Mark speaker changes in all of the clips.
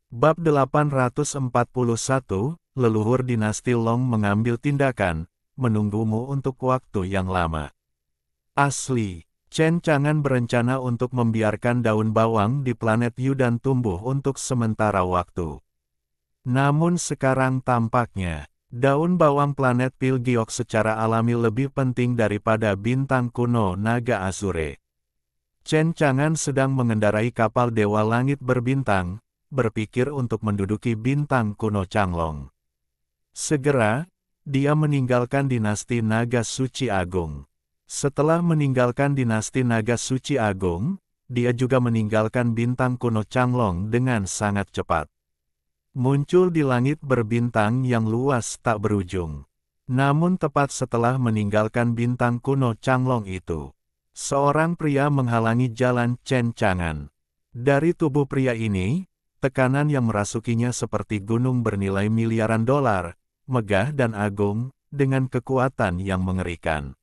Speaker 1: Bab 841, Leluhur Dinasti Long mengambil tindakan, menunggumu untuk waktu yang lama. Asli, Chen Chang'an berencana untuk membiarkan daun bawang di planet Yudan tumbuh untuk sementara waktu. Namun sekarang tampaknya, daun bawang planet Pilgiok secara alami lebih penting daripada bintang kuno naga Azure. Chen Chang'an sedang mengendarai kapal Dewa Langit Berbintang, berpikir untuk menduduki bintang kuno Changlong. Segera, dia meninggalkan dinasti Naga Suci Agung. Setelah meninggalkan dinasti Naga Suci Agung, dia juga meninggalkan bintang kuno Changlong dengan sangat cepat. Muncul di langit berbintang yang luas tak berujung. Namun tepat setelah meninggalkan bintang kuno Changlong itu, seorang pria menghalangi jalan Chen Chang'an. Dari tubuh pria ini, tekanan yang merasukinya seperti gunung bernilai miliaran dolar, megah dan agung, dengan kekuatan yang mengerikan.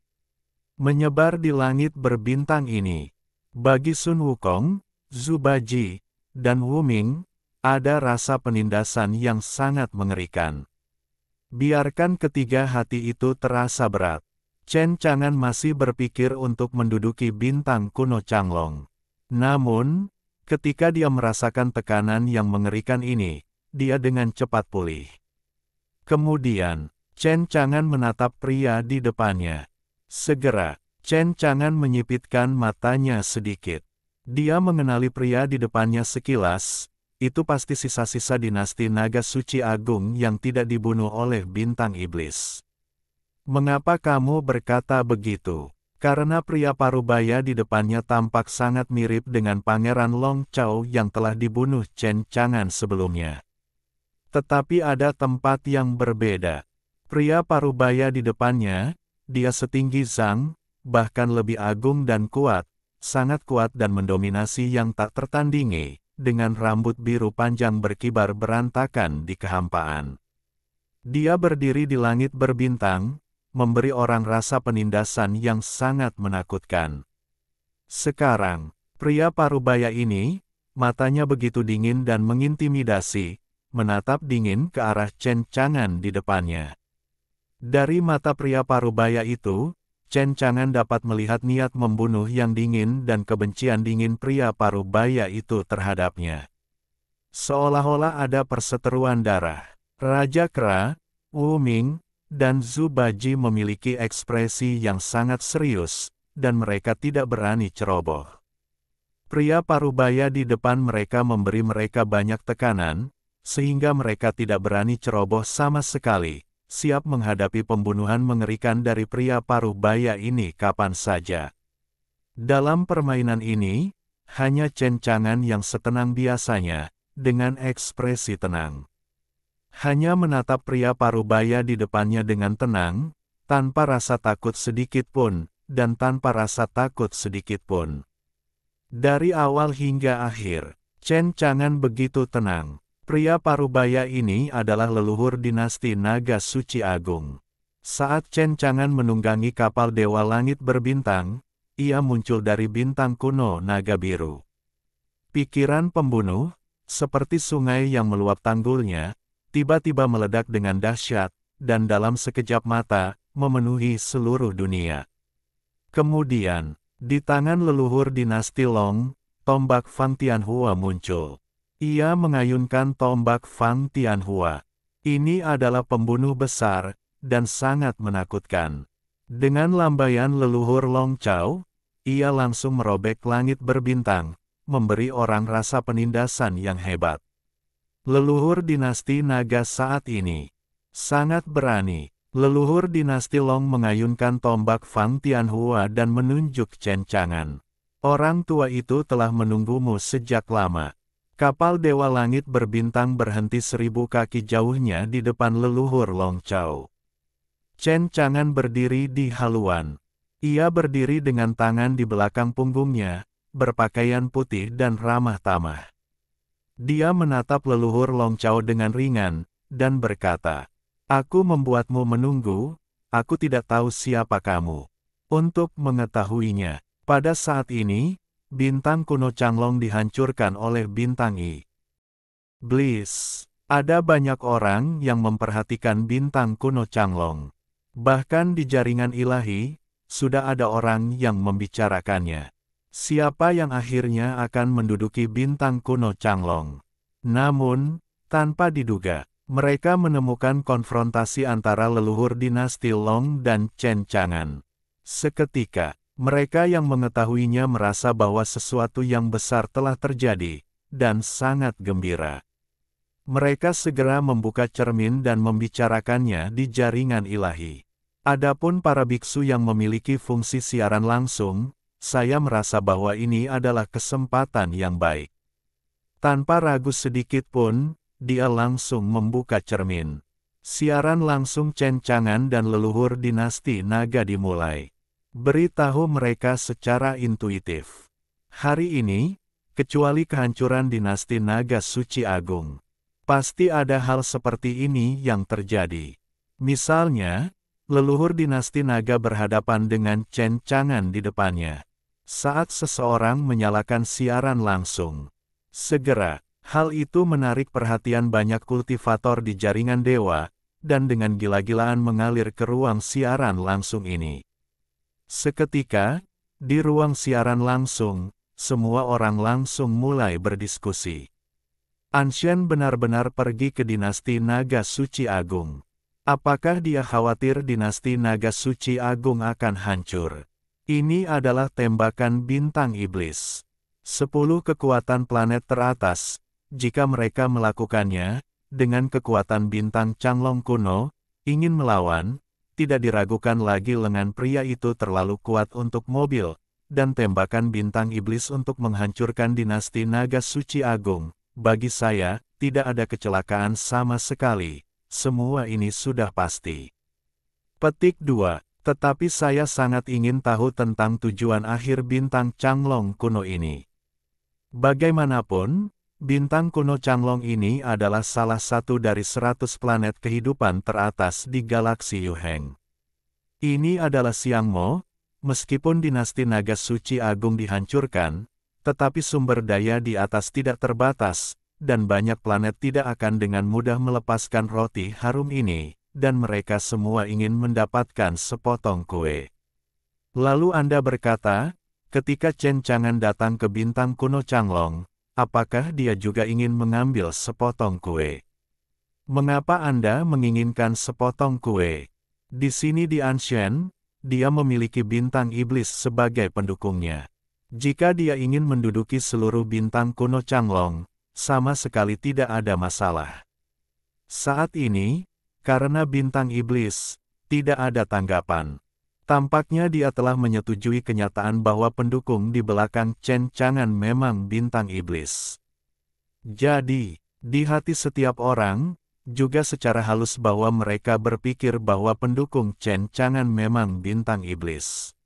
Speaker 1: Menyebar di langit berbintang ini, bagi Sun Wukong, Zhu Baji, dan Wu Ming, ada rasa penindasan yang sangat mengerikan. Biarkan ketiga hati itu terasa berat. Chen Chang'an masih berpikir untuk menduduki bintang kuno Changlong. Namun, ketika dia merasakan tekanan yang mengerikan ini, dia dengan cepat pulih. Kemudian, Chen Chang'an menatap pria di depannya. Segera, Chen Chang'an menyipitkan matanya sedikit. Dia mengenali pria di depannya sekilas, itu pasti sisa-sisa dinasti Naga Suci Agung yang tidak dibunuh oleh bintang iblis. Mengapa kamu berkata begitu? Karena pria parubaya di depannya tampak sangat mirip dengan Pangeran Long Chao yang telah dibunuh Chen Chang'an sebelumnya. Tetapi ada tempat yang berbeda. Pria parubaya di depannya, dia setinggi Zhang, bahkan lebih agung dan kuat, sangat kuat dan mendominasi yang tak tertandingi, dengan rambut biru panjang berkibar berantakan di kehampaan. Dia berdiri di langit berbintang, memberi orang rasa penindasan yang sangat menakutkan. Sekarang, pria parubaya ini, matanya begitu dingin dan mengintimidasi, menatap dingin ke arah Chen Chang'an di depannya. Dari mata pria parubaya itu, Chen Chang'an dapat melihat niat membunuh yang dingin dan kebencian dingin pria parubaya itu terhadapnya. Seolah-olah ada perseteruan darah. Raja Kera, Wu Ming, dan Zhu Baji memiliki ekspresi yang sangat serius, dan mereka tidak berani ceroboh. Pria parubaya di depan mereka memberi mereka banyak tekanan, sehingga mereka tidak berani ceroboh sama sekali, siap menghadapi pembunuhan mengerikan dari pria parubaya ini kapan saja. Dalam permainan ini, hanya Chen Chang'an yang setenang biasanya, dengan ekspresi tenang. Hanya menatap pria parubaya di depannya dengan tenang, tanpa rasa takut sedikit pun, dan tanpa rasa takut sedikit pun. Dari awal hingga akhir, Chen Chang'an begitu tenang. Pria parubaya ini adalah leluhur dinasti Naga Suci Agung. Saat Chen Chang'an menunggangi kapal Dewa Langit Berbintang, ia muncul dari bintang kuno Naga Biru. Pikiran pembunuh, seperti sungai yang meluap tanggulnya, tiba-tiba meledak dengan dahsyat, dan dalam sekejap mata, memenuhi seluruh dunia. Kemudian, di tangan leluhur dinasti Long, tombak Fang Tianhua muncul. Ia mengayunkan tombak Fang Tianhua. Ini adalah pembunuh besar, dan sangat menakutkan. Dengan lambaian leluhur Long Chao, ia langsung merobek langit berbintang, memberi orang rasa penindasan yang hebat. Leluhur dinasti Naga saat ini sangat berani. Leluhur dinasti Long mengayunkan tombak Fang Tianhua dan menunjuk Chen Chang'an. Orang tua itu telah menunggumu sejak lama. Kapal Dewa Langit Berbintang berhenti 1000 kaki jauhnya di depan leluhur Long Chao. Chen Chang'an berdiri di haluan. Ia berdiri dengan tangan di belakang punggungnya, berpakaian putih dan ramah tamah. Dia menatap leluhur Long Chao dengan ringan, dan berkata, "Aku membuatmu menunggu, aku tidak tahu siapa kamu." Untuk mengetahuinya, pada saat ini, bintang kuno Changlong dihancurkan oleh bintang Yi. Bliss. Ada banyak orang yang memperhatikan bintang kuno Changlong. Bahkan di jaringan ilahi, sudah ada orang yang membicarakannya. Siapa yang akhirnya akan menduduki bintang kuno Changlong? Namun, tanpa diduga, mereka menemukan konfrontasi antara leluhur dinasti Long dan Chen Chang'an. Seketika, mereka yang mengetahuinya merasa bahwa sesuatu yang besar telah terjadi, dan sangat gembira. Mereka segera membuka cermin dan membicarakannya di jaringan ilahi. Adapun para biksu yang memiliki fungsi siaran langsung, saya merasa bahwa ini adalah kesempatan yang baik. Tanpa ragu sedikit pun, dia langsung membuka cermin. Siaran langsung Chen Chang'an dan leluhur dinasti naga dimulai. Beritahu mereka secara intuitif. Hari ini, kecuali kehancuran dinasti naga suci agung, pasti ada hal seperti ini yang terjadi. Misalnya, leluhur dinasti naga berhadapan dengan Chen Chang'an di depannya. Saat seseorang menyalakan siaran langsung, segera, hal itu menarik perhatian banyak kultivator di jaringan dewa, dan dengan gila-gilaan mengalir ke ruang siaran langsung ini. Seketika, di ruang siaran langsung, semua orang langsung mulai berdiskusi. Anshen benar-benar pergi ke dinasti Naga Suci Agung. Apakah dia khawatir dinasti Naga Suci Agung akan hancur? Ini adalah tembakan bintang iblis. 10 kekuatan planet teratas, jika mereka melakukannya, dengan kekuatan bintang Changlong kuno, ingin melawan, tidak diragukan lagi lengan pria itu terlalu kuat untuk mobil, dan tembakan bintang iblis untuk menghancurkan dinasti Naga Suci Agung. Bagi saya, tidak ada kecelakaan sama sekali. Semua ini sudah pasti. Petik 2. Tetapi saya sangat ingin tahu tentang tujuan akhir bintang Changlong kuno ini. Bagaimanapun, bintang kuno Changlong ini adalah salah satu dari 100 planet kehidupan teratas di galaksi Yuheng. Ini adalah Xiangmo, meskipun dinasti Naga Suci Agung dihancurkan, tetapi sumber daya di atas tidak terbatas, dan banyak planet tidak akan dengan mudah melepaskan roti harum ini, dan mereka semua ingin mendapatkan sepotong kue. Lalu Anda berkata, ketika Chen Chang'an datang ke bintang kuno Changlong, apakah dia juga ingin mengambil sepotong kue? Mengapa Anda menginginkan sepotong kue? Di sini di Anshen, dia memiliki bintang iblis sebagai pendukungnya. Jika dia ingin menduduki seluruh bintang kuno Changlong, sama sekali tidak ada masalah. Saat ini, karena bintang iblis, tidak ada tanggapan. Tampaknya dia telah menyetujui kenyataan bahwa pendukung di belakang Chen Chang'an memang bintang iblis. Jadi, di hati setiap orang, juga secara halus bahwa mereka berpikir bahwa pendukung Chen Chang'an memang bintang iblis.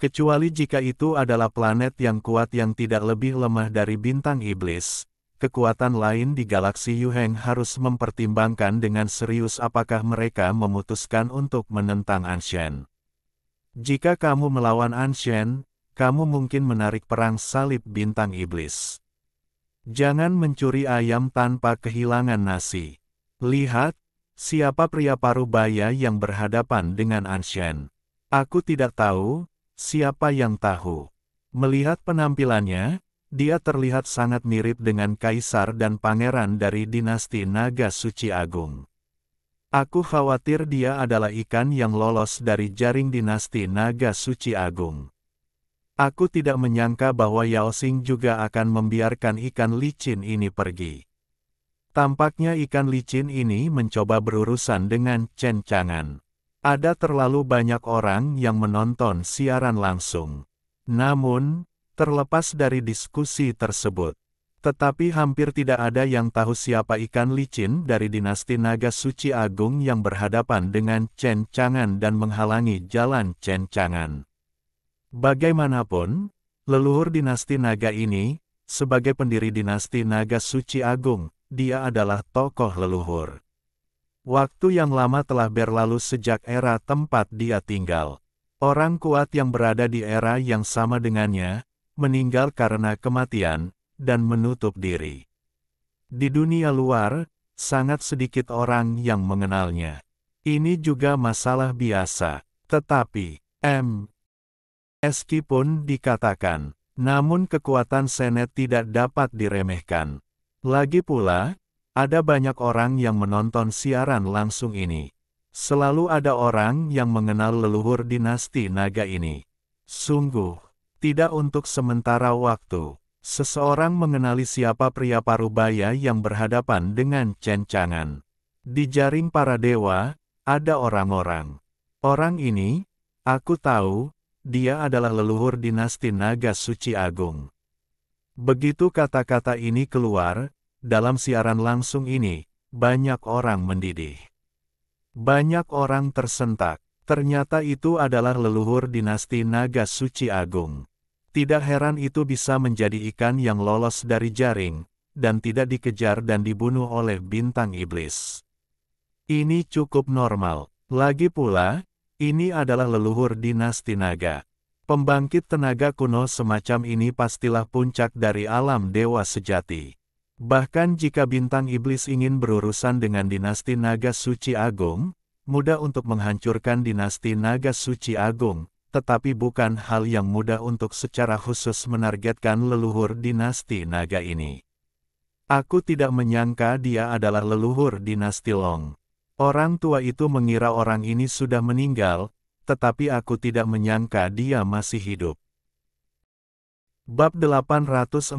Speaker 1: Kecuali jika itu adalah planet yang kuat yang tidak lebih lemah dari bintang iblis, kekuatan lain di galaksi Yuheng harus mempertimbangkan dengan serius apakah mereka memutuskan untuk menentang Anshen. Jika kamu melawan Anshen, kamu mungkin menarik perang salib bintang iblis. Jangan mencuri ayam tanpa kehilangan nasi. Lihat, siapa pria parubaya yang berhadapan dengan Anshen. Aku tidak tahu, siapa yang tahu. Melihat penampilannya, dia terlihat sangat mirip dengan kaisar dan pangeran dari dinasti Naga Suci Agung. Aku khawatir dia adalah ikan yang lolos dari jaring dinasti Naga Suci Agung. Aku tidak menyangka bahwa Yao Xing juga akan membiarkan ikan licin ini pergi. Tampaknya ikan licin ini mencoba berurusan dengan Chen Chang'an. Ada terlalu banyak orang yang menonton siaran langsung. Namun, terlepas dari diskusi tersebut, tetapi hampir tidak ada yang tahu siapa ikan licin dari dinasti Naga Suci Agung yang berhadapan dengan Chen Chang'an dan menghalangi jalan Chen Chang'an. Bagaimanapun, leluhur dinasti Naga ini, sebagai pendiri dinasti Naga Suci Agung, dia adalah tokoh leluhur. Waktu yang lama telah berlalu sejak era tempat dia tinggal. Orang kuat yang berada di era yang sama dengannya, meninggal karena kematian, dan menutup diri. Di dunia luar, sangat sedikit orang yang mengenalnya. Ini juga masalah biasa. Tetapi, meskipun dikatakan, namun kekuatan Senet tidak dapat diremehkan. Lagi pula, ada banyak orang yang menonton siaran langsung ini. Selalu ada orang yang mengenal leluhur dinasti naga ini. Sungguh, tidak untuk sementara waktu. Seseorang mengenali siapa pria parubaya yang berhadapan dengan Chen Chang'an. Di jaring para dewa, ada orang-orang. Orang ini, aku tahu, dia adalah leluhur dinasti naga suci agung. Begitu kata-kata ini keluar, dalam siaran langsung ini, banyak orang mendidih. Banyak orang tersentak. Ternyata itu adalah leluhur dinasti naga suci agung. Tidak heran itu bisa menjadi ikan yang lolos dari jaring, dan tidak dikejar dan dibunuh oleh bintang iblis. Ini cukup normal. Lagi pula, ini adalah leluhur dinasti naga. Pembangkit tenaga kuno semacam ini pastilah puncak dari alam dewa sejati. Bahkan jika bintang iblis ingin berurusan dengan dinasti naga suci agung, mudah untuk menghancurkan dinasti naga suci agung. Tetapi bukan hal yang mudah untuk secara khusus menargetkan leluhur dinasti naga ini. Aku tidak menyangka dia adalah leluhur dinasti Long. Orang tua itu mengira orang ini sudah meninggal, tetapi aku tidak menyangka dia masih hidup. Bab 842,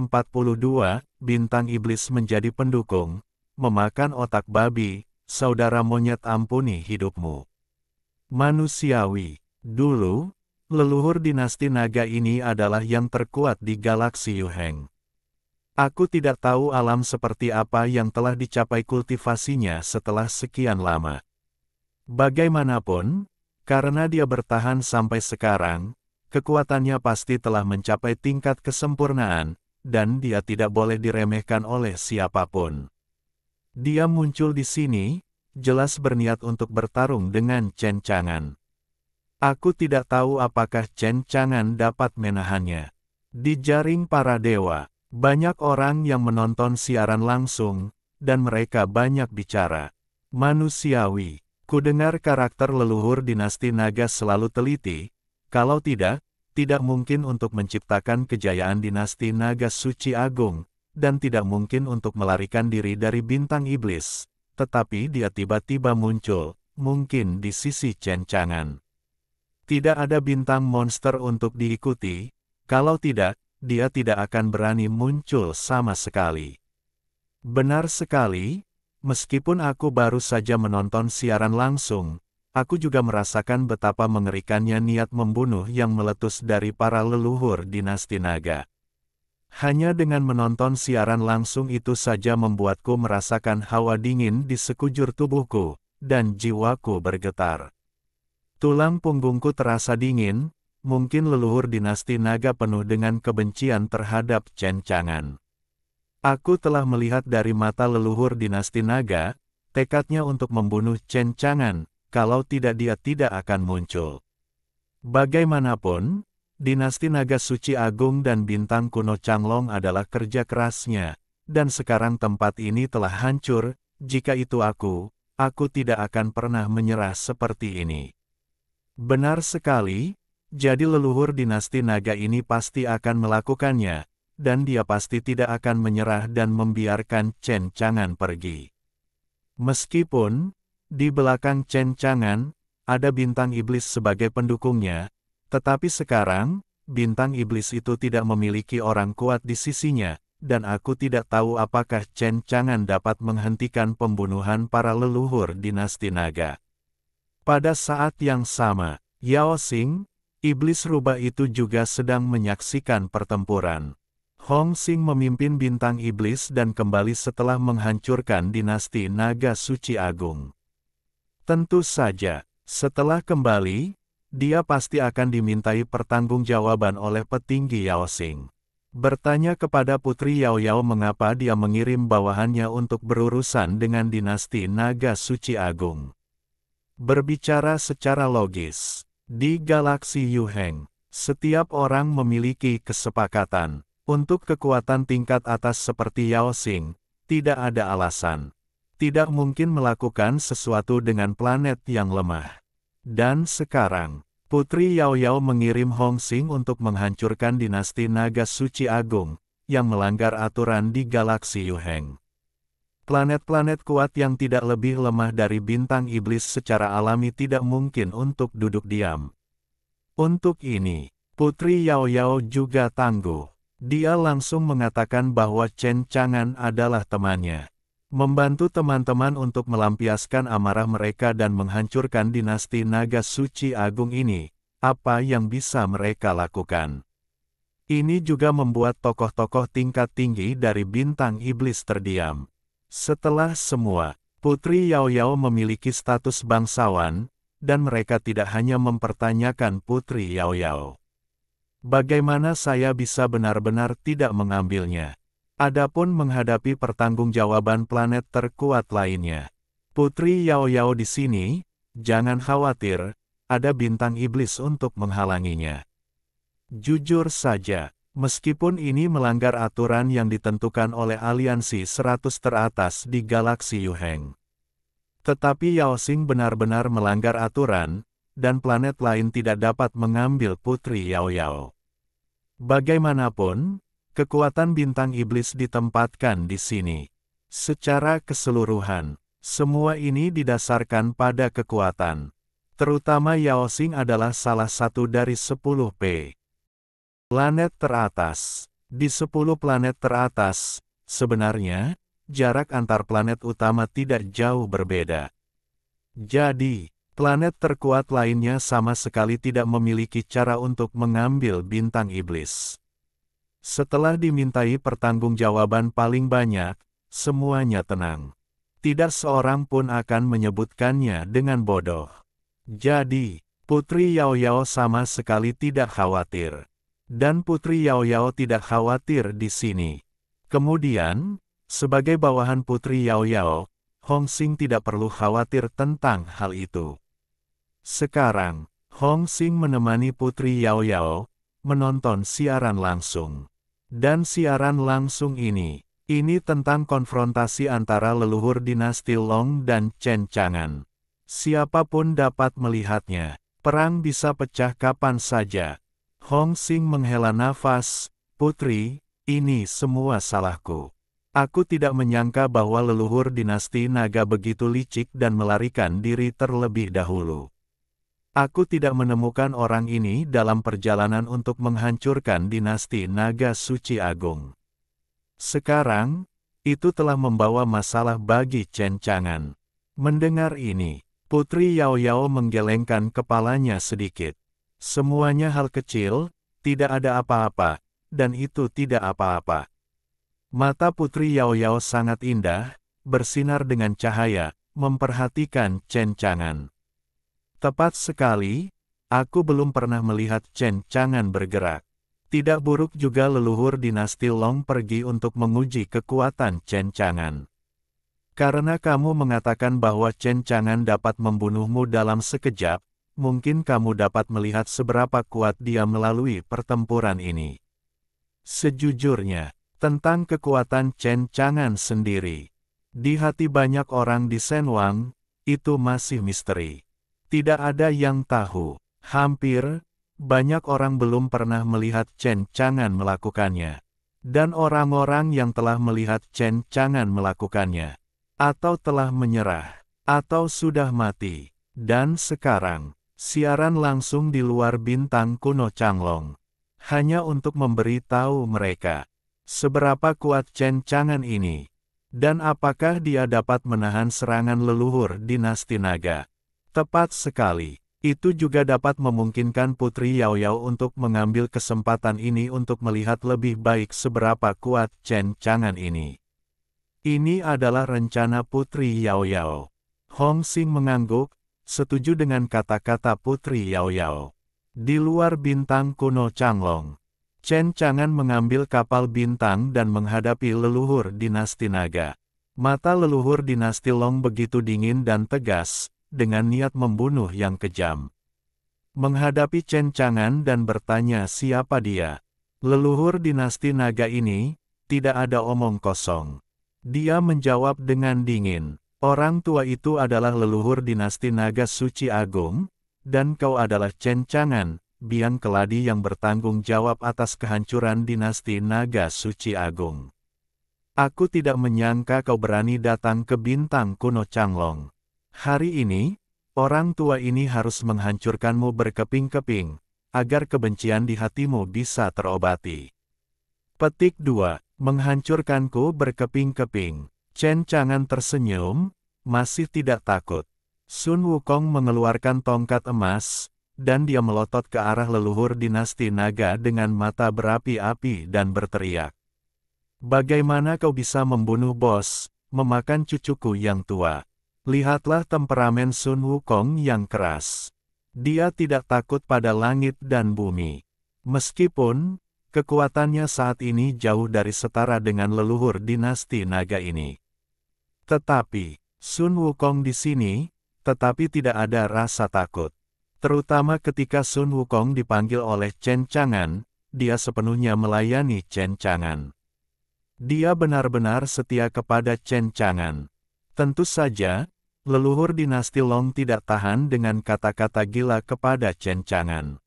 Speaker 1: Bintang Iblis menjadi pendukung, memakan otak babi, saudara monyet ampuni hidupmu. Manusiawi, dulu, leluhur dinasti naga ini adalah yang terkuat di galaksi Yuheng. Aku tidak tahu alam seperti apa yang telah dicapai kultivasinya setelah sekian lama. Bagaimanapun, karena dia bertahan sampai sekarang, kekuatannya pasti telah mencapai tingkat kesempurnaan, dan dia tidak boleh diremehkan oleh siapapun. Dia muncul di sini, jelas berniat untuk bertarung dengan Chen Chang'an. Aku tidak tahu apakah Chen Chang'an dapat menahannya. Di jaring para dewa, banyak orang yang menonton siaran langsung, dan mereka banyak bicara. Manusiawi, ku dengar karakter leluhur dinasti naga selalu teliti, kalau tidak mungkin untuk menciptakan kejayaan dinasti naga suci agung, dan tidak mungkin untuk melarikan diri dari bintang iblis, tetapi dia tiba-tiba muncul, mungkin di sisi Chen Chang'an. Tidak ada bintang monster untuk diikuti, kalau tidak, dia tidak akan berani muncul sama sekali. Benar sekali, meskipun aku baru saja menonton siaran langsung, aku juga merasakan betapa mengerikannya niat membunuh yang meletus dari para leluhur dinasti naga. Hanya dengan menonton siaran langsung itu saja membuatku merasakan hawa dingin di sekujur tubuhku, dan jiwaku bergetar. Tulang punggungku terasa dingin, mungkin leluhur dinasti naga penuh dengan kebencian terhadap Chen Chang'an. Aku telah melihat dari mata leluhur dinasti naga, tekadnya untuk membunuh Chen Chang'an, kalau tidak dia tidak akan muncul. Bagaimanapun, dinasti naga suci agung dan bintang kuno Changlong adalah kerja kerasnya, dan sekarang tempat ini telah hancur, jika itu aku tidak akan pernah menyerah seperti ini. Benar sekali, jadi leluhur dinasti naga ini pasti akan melakukannya, dan dia pasti tidak akan menyerah dan membiarkan Chen Chang'an pergi. Meskipun, di belakang Chen Chang'an, ada bintang iblis sebagai pendukungnya, tetapi sekarang, bintang iblis itu tidak memiliki orang kuat di sisinya, dan aku tidak tahu apakah Chen Chang'an dapat menghentikan pembunuhan para leluhur dinasti naga. Pada saat yang sama, Yao Xing, iblis rubah itu juga sedang menyaksikan pertempuran. Hong Xing memimpin bintang iblis dan kembali setelah menghancurkan dinasti naga suci agung. Tentu saja, setelah kembali, dia pasti akan dimintai pertanggungjawaban oleh petinggi Yao Xing. Bertanya kepada Putri Yao Yao mengapa dia mengirim bawahannya untuk berurusan dengan dinasti naga suci agung. Berbicara secara logis, di galaksi Yuheng, setiap orang memiliki kesepakatan. Untuk kekuatan tingkat atas seperti Yao Xing, Tidak ada alasan. Tidak mungkin melakukan sesuatu dengan planet yang lemah. Dan sekarang, Putri Yao Yao mengirim Hong Xing untuk menghancurkan dinasti Naga Suci Agung, yang melanggar aturan di galaksi Yuheng. Planet-planet kuat yang tidak lebih lemah dari bintang iblis secara alami tidak mungkin untuk duduk diam. Untuk ini, Putri Yao Yao juga tangguh. Dia langsung mengatakan bahwa Chen Chang'an adalah temannya. Membantu teman-teman untuk melampiaskan amarah mereka dan menghancurkan dinasti Naga Suci Agung ini, apa yang bisa mereka lakukan? Ini juga membuat tokoh-tokoh tingkat tinggi dari bintang iblis terdiam. Setelah semua, Putri Yao Yao memiliki status bangsawan, dan mereka tidak hanya mempertanyakan Putri Yao Yao. Bagaimana saya bisa benar-benar tidak mengambilnya? Adapun menghadapi pertanggungjawaban planet terkuat lainnya. Putri Yao Yao di sini, jangan khawatir, ada bintang iblis untuk menghalanginya. Jujur saja, meskipun ini melanggar aturan yang ditentukan oleh aliansi 100 teratas di galaksi Yuheng. Tetapi Yao Xing benar-benar melanggar aturan, dan planet lain tidak dapat mengambil Putri Yao Yao. Bagaimanapun, kekuatan bintang iblis ditempatkan di sini. Secara keseluruhan, semua ini didasarkan pada kekuatan. Terutama Yao Xing adalah salah satu dari 10 planet teratas. Di 10 planet teratas, sebenarnya, jarak antar planet utama tidak jauh berbeda. Jadi, planet terkuat lainnya sama sekali tidak memiliki cara untuk mengambil bintang iblis. Setelah dimintai pertanggungjawaban paling banyak, semuanya tenang. Tidak seorang pun akan menyebutkannya dengan bodoh. Jadi, Putri Yao Yao sama sekali tidak khawatir. Dan Putri Yao Yao tidak khawatir di sini. Kemudian, sebagai bawahan Putri Yao Yao, Hong Xing tidak perlu khawatir tentang hal itu. Sekarang, Hong Xing menemani Putri Yao Yao, menonton siaran langsung. Dan siaran langsung ini tentang konfrontasi antara leluhur dinasti Long dan Chen Chang'an. Siapapun dapat melihatnya. Perang bisa pecah kapan saja. Hong Xing menghela nafas, Putri, ini semua salahku. Aku tidak menyangka bahwa leluhur dinasti Naga begitu licik dan melarikan diri terlebih dahulu. Aku tidak menemukan orang ini dalam perjalanan untuk menghancurkan dinasti Naga Suci Agung. Sekarang, itu telah membawa masalah bagi Chen Chang'an. Mendengar ini, Putri Yao Yao menggelengkan kepalanya sedikit. Semuanya hal kecil, tidak ada apa-apa, dan itu tidak apa-apa. Mata Putri Yao Yao sangat indah, bersinar dengan cahaya, memperhatikan Chen Chang'an. Tepat sekali, aku belum pernah melihat Chen Chang'an bergerak. Tidak buruk juga leluhur dinasti Long pergi untuk menguji kekuatan Chen Chang'an. Karena kamu mengatakan bahwa Chen Chang'an dapat membunuhmu dalam sekejap, mungkin kamu dapat melihat seberapa kuat dia melalui pertempuran ini. Sejujurnya, tentang kekuatan Chen Chang'an sendiri, di hati banyak orang di Shenwang, itu masih misteri. Tidak ada yang tahu. Hampir, banyak orang belum pernah melihat Chen Chang'an melakukannya. Dan orang-orang yang telah melihat Chen Chang'an melakukannya, atau telah menyerah, atau sudah mati. Dan sekarang, siaran langsung di luar bintang kuno Changlong. Hanya untuk memberitahu mereka, seberapa kuat Chen Chang'an ini. Dan apakah dia dapat menahan serangan leluhur dinasti Naga. Tepat sekali, itu juga dapat memungkinkan Putri Yao Yao untuk mengambil kesempatan ini untuk melihat lebih baik seberapa kuat Chen Chang'an ini. Ini adalah rencana Putri Yao Yao. Hong Xing mengangguk, setuju dengan kata-kata Putri Yao Yao. Di luar bintang kuno Changlong, Chen Chang'an mengambil kapal bintang dan menghadapi leluhur dinasti Naga. Mata leluhur dinasti Long begitu dingin dan tegas, dengan niat membunuh yang kejam. Menghadapi Chen Chang'an dan bertanya siapa dia. Leluhur dinasti Naga ini, tidak ada omong kosong. Dia menjawab dengan dingin. Orang tua itu adalah leluhur dinasti Naga Suci Agung, dan kau adalah Chen Chang'an, biang keladi yang bertanggung jawab atas kehancuran dinasti Naga Suci Agung. Aku tidak menyangka kau berani datang ke bintang kuno Changlong. Hari ini, orang tua ini harus menghancurkanmu berkeping-keping, agar kebencian di hatimu bisa terobati. Petik 2. Menghancurkanku berkeping-keping. Chen Chang'an tersenyum, masih tidak takut. Sun Wukong mengeluarkan tongkat emas, dan dia melotot ke arah leluhur dinasti naga dengan mata berapi-api dan berteriak. Bagaimana kau bisa membunuh bos, memakan cucuku yang tua? Lihatlah temperamen Sun Wukong yang keras. Dia tidak takut pada langit dan bumi. Meskipun kekuatannya saat ini jauh dari setara dengan leluhur dinasti naga ini. Tetapi, Sun Wukong di sini, tetapi tidak ada rasa takut. Terutama ketika Sun Wukong dipanggil oleh Chen Chang'an, dia sepenuhnya melayani Chen Chang'an. Dia benar-benar setia kepada Chen Chang'an. Tentu saja, leluhur dinasti Long tidak tahan dengan kata-kata gila kepada Chen Chang'an.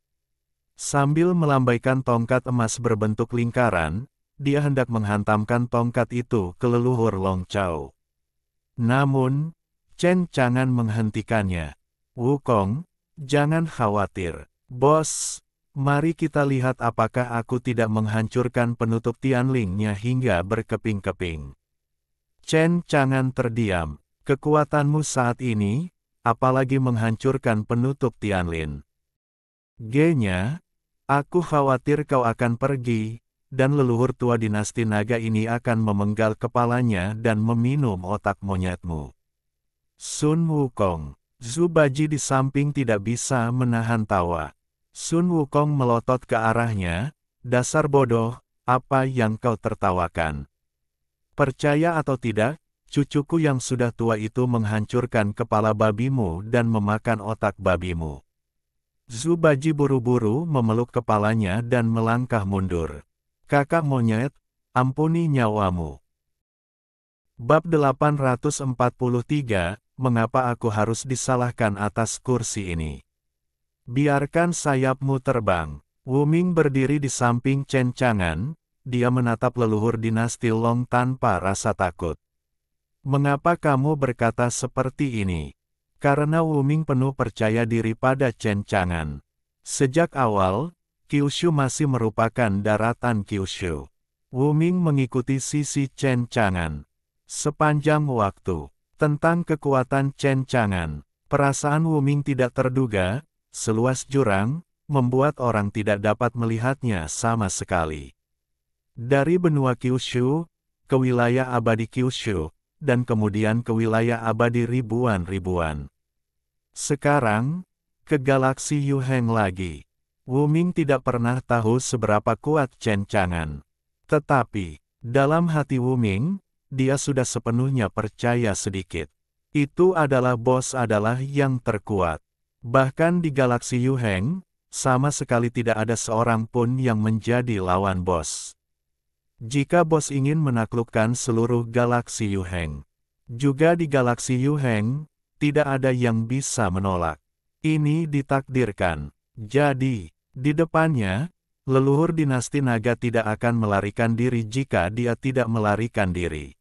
Speaker 1: Sambil melambaikan tongkat emas berbentuk lingkaran, dia hendak menghantamkan tongkat itu ke leluhur Long Chao. Namun, Chen Chang'an menghentikannya. Wukong, jangan khawatir. Bos, mari kita lihat apakah aku tidak menghancurkan penutup Tianling-nya hingga berkeping-keping. Chen Chang'an terdiam. Kekuatanmu saat ini, apalagi menghancurkan penutup Tianlin. G-nya, aku khawatir kau akan pergi, dan leluhur tua dinasti naga ini akan memenggal kepalanya dan meminum otak monyetmu. Sun Wukong. Zhu Baji di samping tidak bisa menahan tawa. Sun Wukong melotot ke arahnya, dasar bodoh, apa yang kau tertawakan? Percaya atau tidak, cucuku yang sudah tua itu menghancurkan kepala babimu dan memakan otak babimu. Zhu Baji buru-buru memeluk kepalanya dan melangkah mundur. Kakak monyet, ampuni nyawamu. Bab 843, Mengapa aku harus disalahkan atas kursi ini? Biarkan sayapmu terbang. Wu Ming berdiri di samping Chen Chang'an, dia menatap leluhur dinasti Long tanpa rasa takut. Mengapa kamu berkata seperti ini? Karena Wu Ming penuh percaya diri pada Chen Chang'an. Sejak awal, Kyushu masih merupakan daratan Kyushu. Wu Ming mengikuti sisi Chen Chang'an. Sepanjang waktu, tentang kekuatan Chen Chang'an, perasaan Wu Ming tidak terduga, seluas jurang, membuat orang tidak dapat melihatnya sama sekali. Dari benua Kyushu, ke wilayah abadi Kyushu, dan kemudian ke wilayah abadi ribuan-ribuan. Sekarang, ke galaksi Yuheng lagi. Wu Ming tidak pernah tahu seberapa kuat Chen Chang'an. Tetapi, dalam hati Wu Ming, dia sudah sepenuhnya percaya sedikit. Itu adalah bos adalah yang terkuat. Bahkan di galaksi Yuheng, sama sekali tidak ada seorang pun yang menjadi lawan bos. Jika bos ingin menaklukkan seluruh galaksi Yuheng, juga di galaksi Yuheng, tidak ada yang bisa menolak. Ini ditakdirkan. Jadi, di depannya, leluhur dinasti naga tidak akan melarikan diri jika dia tidak melarikan diri.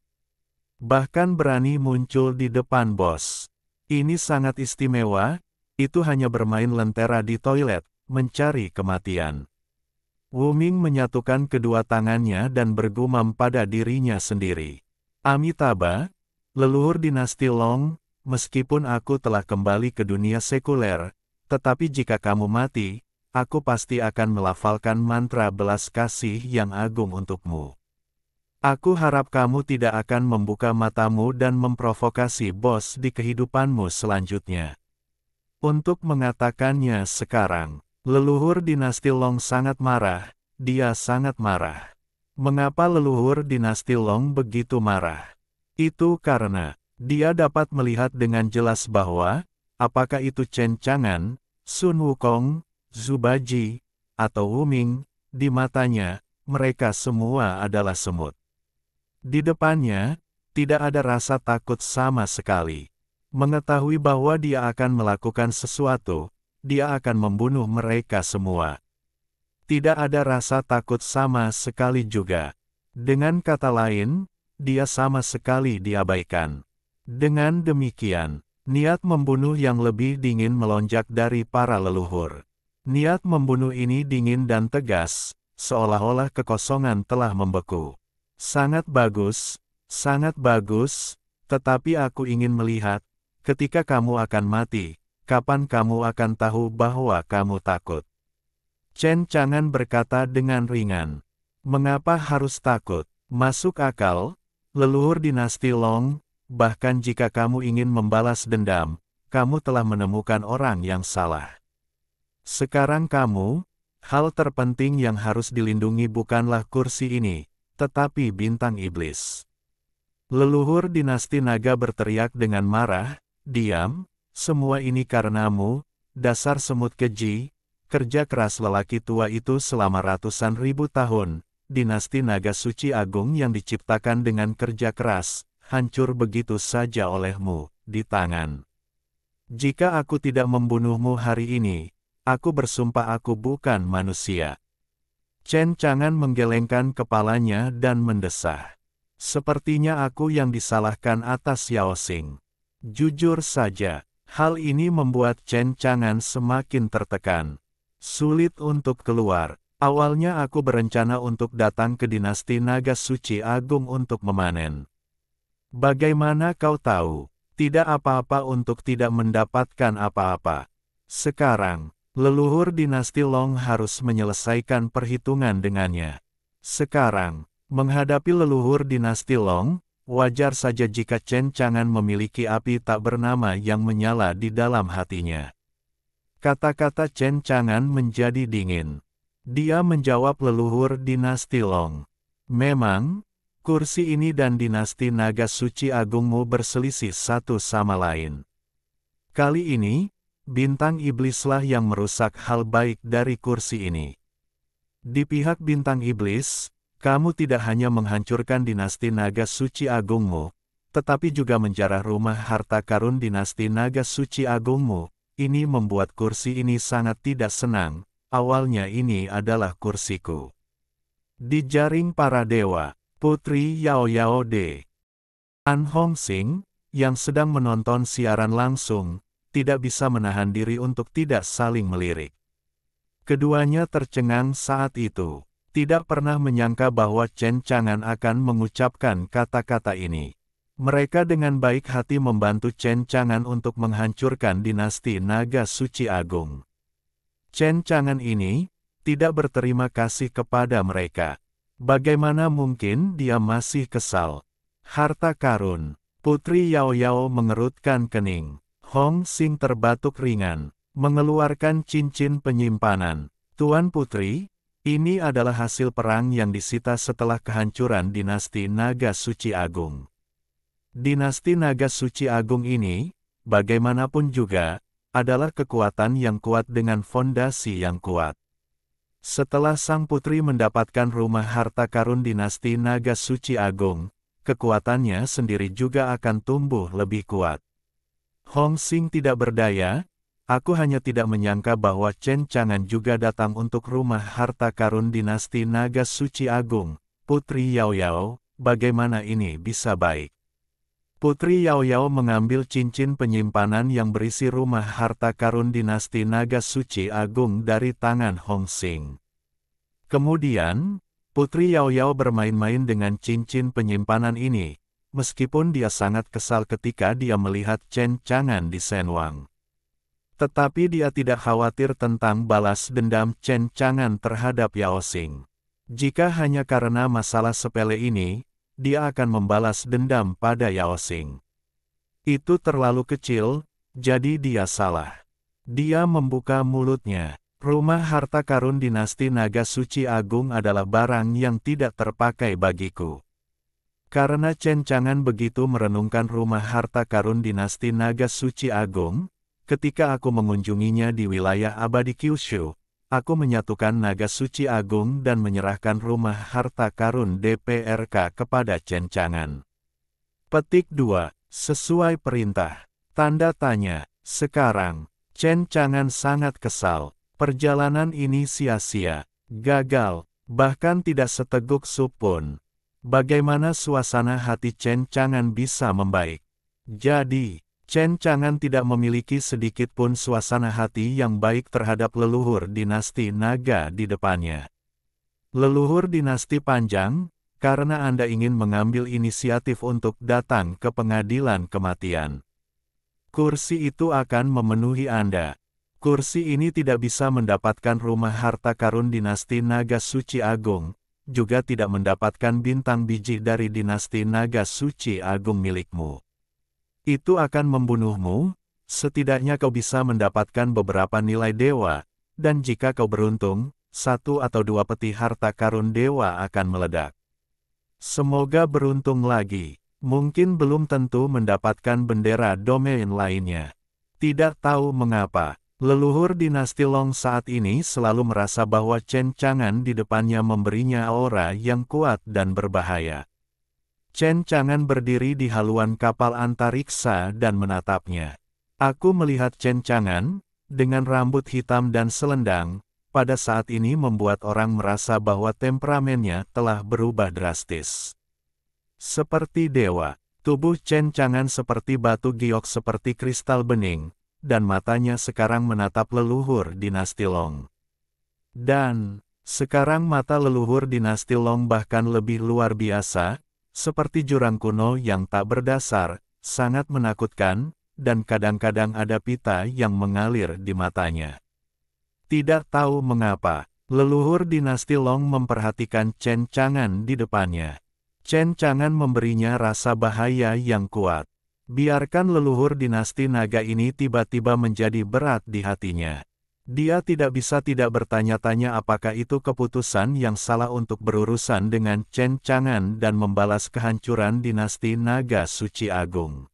Speaker 1: Bahkan berani muncul di depan bos. Ini sangat istimewa, itu hanya bermain lentera di toilet, mencari kematian. Wu Ming menyatukan kedua tangannya dan bergumam pada dirinya sendiri. Amitabha, leluhur dinasti Long, meskipun aku telah kembali ke dunia sekuler, tetapi jika kamu mati, aku pasti akan melafalkan mantra belas kasih yang agung untukmu. Aku harap kamu tidak akan membuka matamu dan memprovokasi bos di kehidupanmu selanjutnya. Untuk mengatakannya sekarang, leluhur dinasti Long sangat marah, dia sangat marah. Mengapa leluhur dinasti Long begitu marah? Itu karena, dia dapat melihat dengan jelas bahwa, apakah itu Chen Chang'an, Sun Wukong, Zhu Baji, atau Wu Ming, di matanya, mereka semua adalah semut. Di depannya, Tidak ada rasa takut sama sekali. Mengetahui bahwa dia akan melakukan sesuatu, dia akan membunuh mereka semua. Tidak ada rasa takut sama sekali juga. Dengan kata lain, dia sama sekali diabaikan. Dengan demikian, niat membunuh yang lebih dingin melonjak dari para leluhur. Niat membunuh ini dingin dan tegas, seolah-olah kekosongan telah membeku. Sangat bagus, tetapi aku ingin melihat, ketika kamu akan mati, kapan kamu akan tahu bahwa kamu takut. Chen Chang'an berkata dengan ringan. Mengapa harus takut? Masuk akal, leluhur dinasti Long, bahkan jika kamu ingin membalas dendam, kamu telah menemukan orang yang salah. Sekarang hal terpenting yang harus dilindungi bukanlah kursi ini, tetapi bintang iblis. Leluhur dinasti naga berteriak dengan marah, diam, semua ini karenamu, dasar semut keji, kerja keras lelaki tua itu selama ratusan ribu tahun. Dinasti naga suci agung yang diciptakan dengan kerja keras, hancur begitu saja olehmu, di tangan. Jika aku tidak membunuhmu hari ini, aku bersumpah aku bukan manusia. Chen Chang'an menggelengkan kepalanya dan mendesah. Sepertinya aku yang disalahkan atas Yao Xing. Jujur saja, hal ini membuat Chen Chang'an semakin tertekan. Sulit untuk keluar. Awalnya aku berencana untuk datang ke dinasti naga suci agung untuk memanen. Bagaimana kau tahu? Tidak apa-apa untuk tidak mendapatkan apa-apa. Sekarang, leluhur dinasti Long harus menyelesaikan perhitungan dengannya. Sekarang, menghadapi leluhur dinasti Long, wajar saja jika Chen Chang'an memiliki api tak bernama yang menyala di dalam hatinya. Kata-kata Chen Chang'an menjadi dingin. Dia menjawab leluhur dinasti Long. Memang, kursi ini dan dinasti naga suci agungmu berselisih satu sama lain. Kali ini, bintang iblislah yang merusak hal baik dari kursi ini. Di pihak bintang iblis, kamu tidak hanya menghancurkan dinasti naga suci agungmu, tetapi juga menjarah rumah harta karun dinasti naga suci agungmu. Ini membuat kursi ini sangat tidak senang. Awalnya ini adalah kursiku. Di jaring para dewa, Putri Yao Yao De. An Hong Xing, yang sedang menonton siaran langsung, tidak bisa menahan diri untuk tidak saling melirik. Keduanya tercengang saat itu, tidak pernah menyangka bahwa Chen Chang'an akan mengucapkan kata-kata ini. Mereka dengan baik hati membantu Chen Chang'an untuk menghancurkan dinasti naga suci agung. Chen Chang'an ini tidak berterima kasih kepada mereka. Bagaimana mungkin dia masih kesal? Harta karun. Putri Yao Yao mengerutkan kening. Hong Xing terbatuk ringan, mengeluarkan cincin penyimpanan. Tuan Putri, ini adalah hasil perang yang disita setelah kehancuran dinasti Naga Suci Agung. Dinasti Naga Suci Agung ini, bagaimanapun juga, adalah kekuatan yang kuat dengan fondasi yang kuat. Setelah sang putri mendapatkan rumah harta karun dinasti Naga Suci Agung, kekuatannya sendiri juga akan tumbuh lebih kuat. Hong Xing tidak berdaya, aku hanya tidak menyangka bahwa Chen Chang'an juga datang untuk rumah harta karun dinasti Naga Suci Agung. Putri Yao Yao, bagaimana ini bisa baik? Putri Yao Yao mengambil cincin penyimpanan yang berisi rumah harta karun dinasti Naga Suci Agung dari tangan Hong Xing. Kemudian, Putri Yao Yao bermain-main dengan cincin penyimpanan ini, meskipun dia sangat kesal ketika dia melihat Chen Chang'an di Shenwang. Tetapi dia tidak khawatir tentang balas dendam Chen Chang'an terhadap Yao Xing. Jika hanya karena masalah sepele ini, dia akan membalas dendam pada Yao Xing. Itu terlalu kecil, jadi dia salah. Dia membuka mulutnya. Rumah harta karun dinasti Naga Suci Agung adalah barang yang tidak terpakai bagiku. Karena Chen Chang'an begitu merenungkan rumah harta karun dinasti Naga Suci Agung, ketika aku mengunjunginya di wilayah abadi Kyushu, aku menyatukan Naga Suci Agung dan menyerahkan rumah harta karun DPRK kepada Chen Chang'an. Petik 2. Sesuai perintah. Tanda tanya. Sekarang, Chen Chang'an sangat kesal. Perjalanan ini sia-sia. Gagal. Bahkan tidak seteguk sup pun. Bagaimana suasana hati Chen Chang'an bisa membaik? Jadi, Chen Chang'an tidak memiliki sedikit pun suasana hati yang baik terhadap leluhur dinasti naga di depannya. Leluhur dinasti panjang, karena Anda ingin mengambil inisiatif untuk datang ke pengadilan kematian. Kursi itu akan memenuhi Anda. Kursi ini tidak bisa mendapatkan rumah harta karun dinasti Naga Suci Agung, juga tidak mendapatkan bintang biji dari dinasti Naga Suci Agung milikmu. Itu akan membunuhmu, setidaknya kau bisa mendapatkan beberapa nilai dewa, dan jika kau beruntung, 1 atau 2 peti harta karun dewa akan meledak. Semoga beruntung lagi, mungkin belum tentu mendapatkan bendera domain lainnya. Tidak tahu mengapa, leluhur dinasti Long saat ini selalu merasa bahwa Chen Chang'an di depannya memberinya aura yang kuat dan berbahaya. Chen Chang'an berdiri di haluan kapal antariksa dan menatapnya. Aku melihat Chen Chang'an, dengan rambut hitam dan selendang, pada saat ini membuat orang merasa bahwa temperamennya telah berubah drastis. Seperti dewa, tubuh Chen Chang'an seperti batu giok seperti kristal bening, dan matanya sekarang menatap leluhur dinasti Long. Dan, sekarang mata leluhur dinasti Long bahkan lebih luar biasa, seperti jurang kuno yang tak berdasar, sangat menakutkan, dan kadang-kadang ada pita yang mengalir di matanya. Tidak tahu mengapa, leluhur dinasti Long memperhatikan Chen Chang'an di depannya. Chen Chang'an memberinya rasa bahaya yang kuat. Biarkan leluhur dinasti naga ini tiba-tiba menjadi berat di hatinya. Dia tidak bisa tidak bertanya-tanya apakah itu keputusan yang salah untuk berurusan dengan Chen Chang'an dan membalas kehancuran dinasti Naga Suci Agung.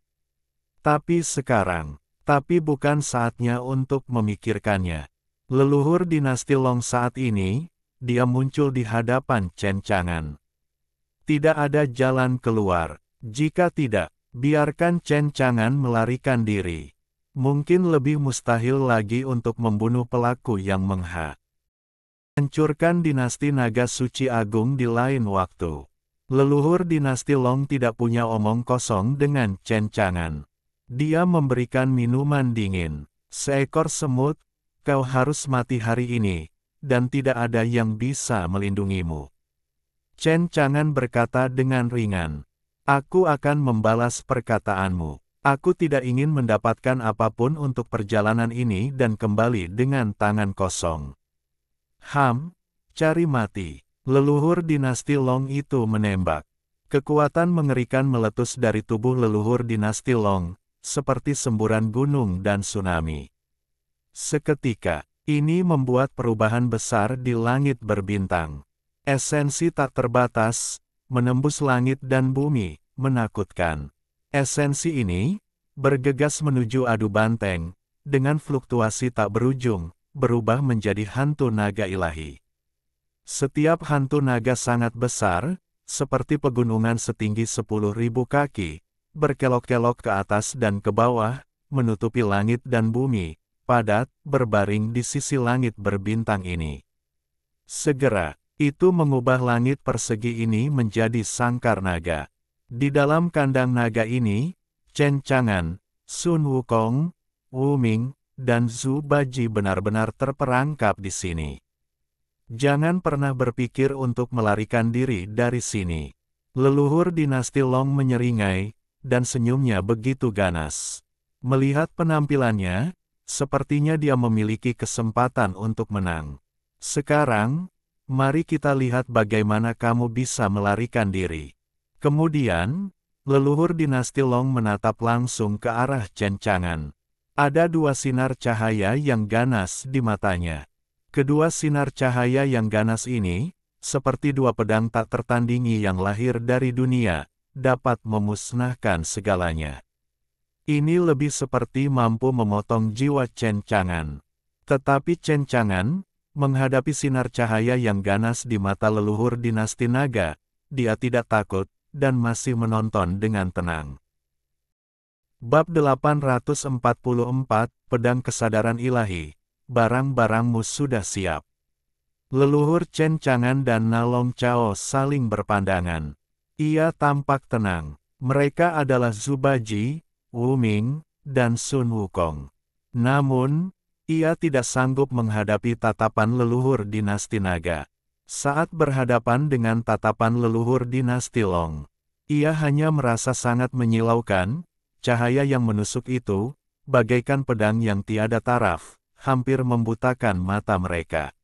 Speaker 1: Tapi sekarang, bukan saatnya untuk memikirkannya. Leluhur dinasti Long saat ini, dia muncul di hadapan Chen Chang'an. Tidak ada jalan keluar. Jika tidak, biarkan Chen Chang'an melarikan diri. Mungkin lebih mustahil lagi untuk membunuh pelaku yang hancurkan dinasti Naga Suci Agung di lain waktu. Leluhur dinasti Long tidak punya omong kosong dengan Chen Chang'an. Dia memberikan minuman dingin. Seekor semut, kau harus mati hari ini, dan tidak ada yang bisa melindungimu. Chen Chang'an berkata dengan ringan, "Aku akan membalas perkataanmu. Aku tidak ingin mendapatkan apapun untuk perjalanan ini dan kembali dengan tangan kosong." Cari mati. Leluhur dinasti Long itu menembak. Kekuatan mengerikan meletus dari tubuh leluhur dinasti Long, seperti semburan gunung dan tsunami. Seketika, ini membuat perubahan besar di langit berbintang. Esensi tak terbatas, menembus langit dan bumi, menakutkan. Esensi ini, bergegas menuju adu banteng, dengan fluktuasi tak berujung, berubah menjadi hantu naga ilahi. Setiap hantu naga sangat besar, seperti pegunungan setinggi 10.000 kaki, berkelok-kelok ke atas dan ke bawah, menutupi langit dan bumi, padat, berbaring di sisi langit berbintang ini. Segera, itu mengubah langit persegi ini menjadi sangkar naga. Di dalam kandang naga ini, Chen Chang'an, Sun Wukong, Wu Ming, dan Zhu Baji benar-benar terperangkap di sini. Jangan pernah berpikir untuk melarikan diri dari sini. Leluhur dinasti Long menyeringai, dan senyumnya begitu ganas. Melihat penampilannya, sepertinya dia memiliki kesempatan untuk menang. Sekarang, mari kita lihat bagaimana kamu bisa melarikan diri. Kemudian, leluhur dinasti Long menatap langsung ke arah Chen Chang'an. Ada 2 sinar cahaya yang ganas di matanya. Kedua sinar cahaya yang ganas ini, seperti 2 pedang tak tertandingi yang lahir dari dunia, dapat memusnahkan segalanya. Ini lebih seperti mampu memotong jiwa Chen Chang'an. Tetapi Chen Chang'an, menghadapi sinar cahaya yang ganas di mata leluhur dinasti naga, dia tidak takut, dan masih menonton dengan tenang. Bab 844, Pedang Kesadaran Ilahi. Barang-barangmu sudah siap. Leluhur Chen Chang'an dan Na Long Chao saling berpandangan. Ia tampak tenang. Mereka adalah Zhu Baji, Wu Ming, dan Sun Wukong. Namun, ia tidak sanggup menghadapi tatapan leluhur dinasti naga. Saat berhadapan dengan tatapan leluhur dinasti Long, ia hanya merasa sangat menyilaukan. Cahaya yang menusuk itu, bagaikan pedang yang tiada taraf, hampir membutakan mata mereka.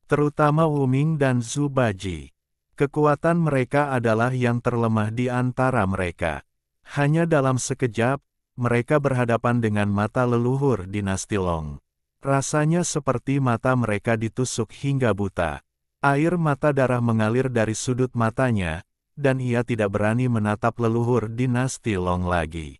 Speaker 1: Terutama Wu Ming dan Zhu Baji. Kekuatan mereka adalah yang terlemah di antara mereka. Hanya dalam sekejap, mereka berhadapan dengan mata leluhur dinasti Long. Rasanya seperti mata mereka ditusuk hingga buta. Air mata darah mengalir dari sudut matanya, dan ia tidak berani menatap leluhur dinasti Long lagi.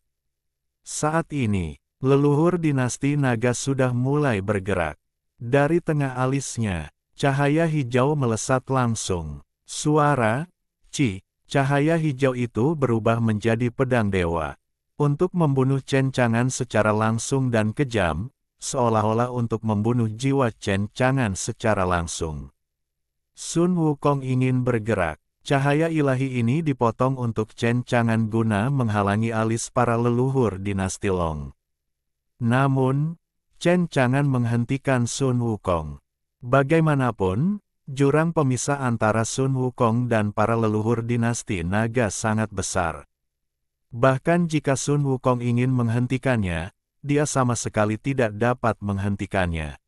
Speaker 1: Saat ini, leluhur dinasti naga sudah mulai bergerak. Dari tengah alisnya, cahaya hijau melesat langsung. Suara, "Ci," cahaya hijau itu berubah menjadi pedang dewa. Untuk membunuh Chen Chang'an secara langsung dan kejam, seolah-olah untuk membunuh jiwa Chen Chang'an secara langsung. Sun Wukong ingin bergerak. Cahaya ilahi ini dipotong untuk Chen Chang'an guna menghalangi alis para leluhur dinasti Long. Namun, Chen Chang'an menghentikan Sun Wukong. Bagaimanapun, jurang pemisah antara Sun Wukong dan para leluhur dinasti naga sangat besar. Bahkan jika Sun Wukong ingin menghentikannya, dia sama sekali tidak dapat menghentikannya.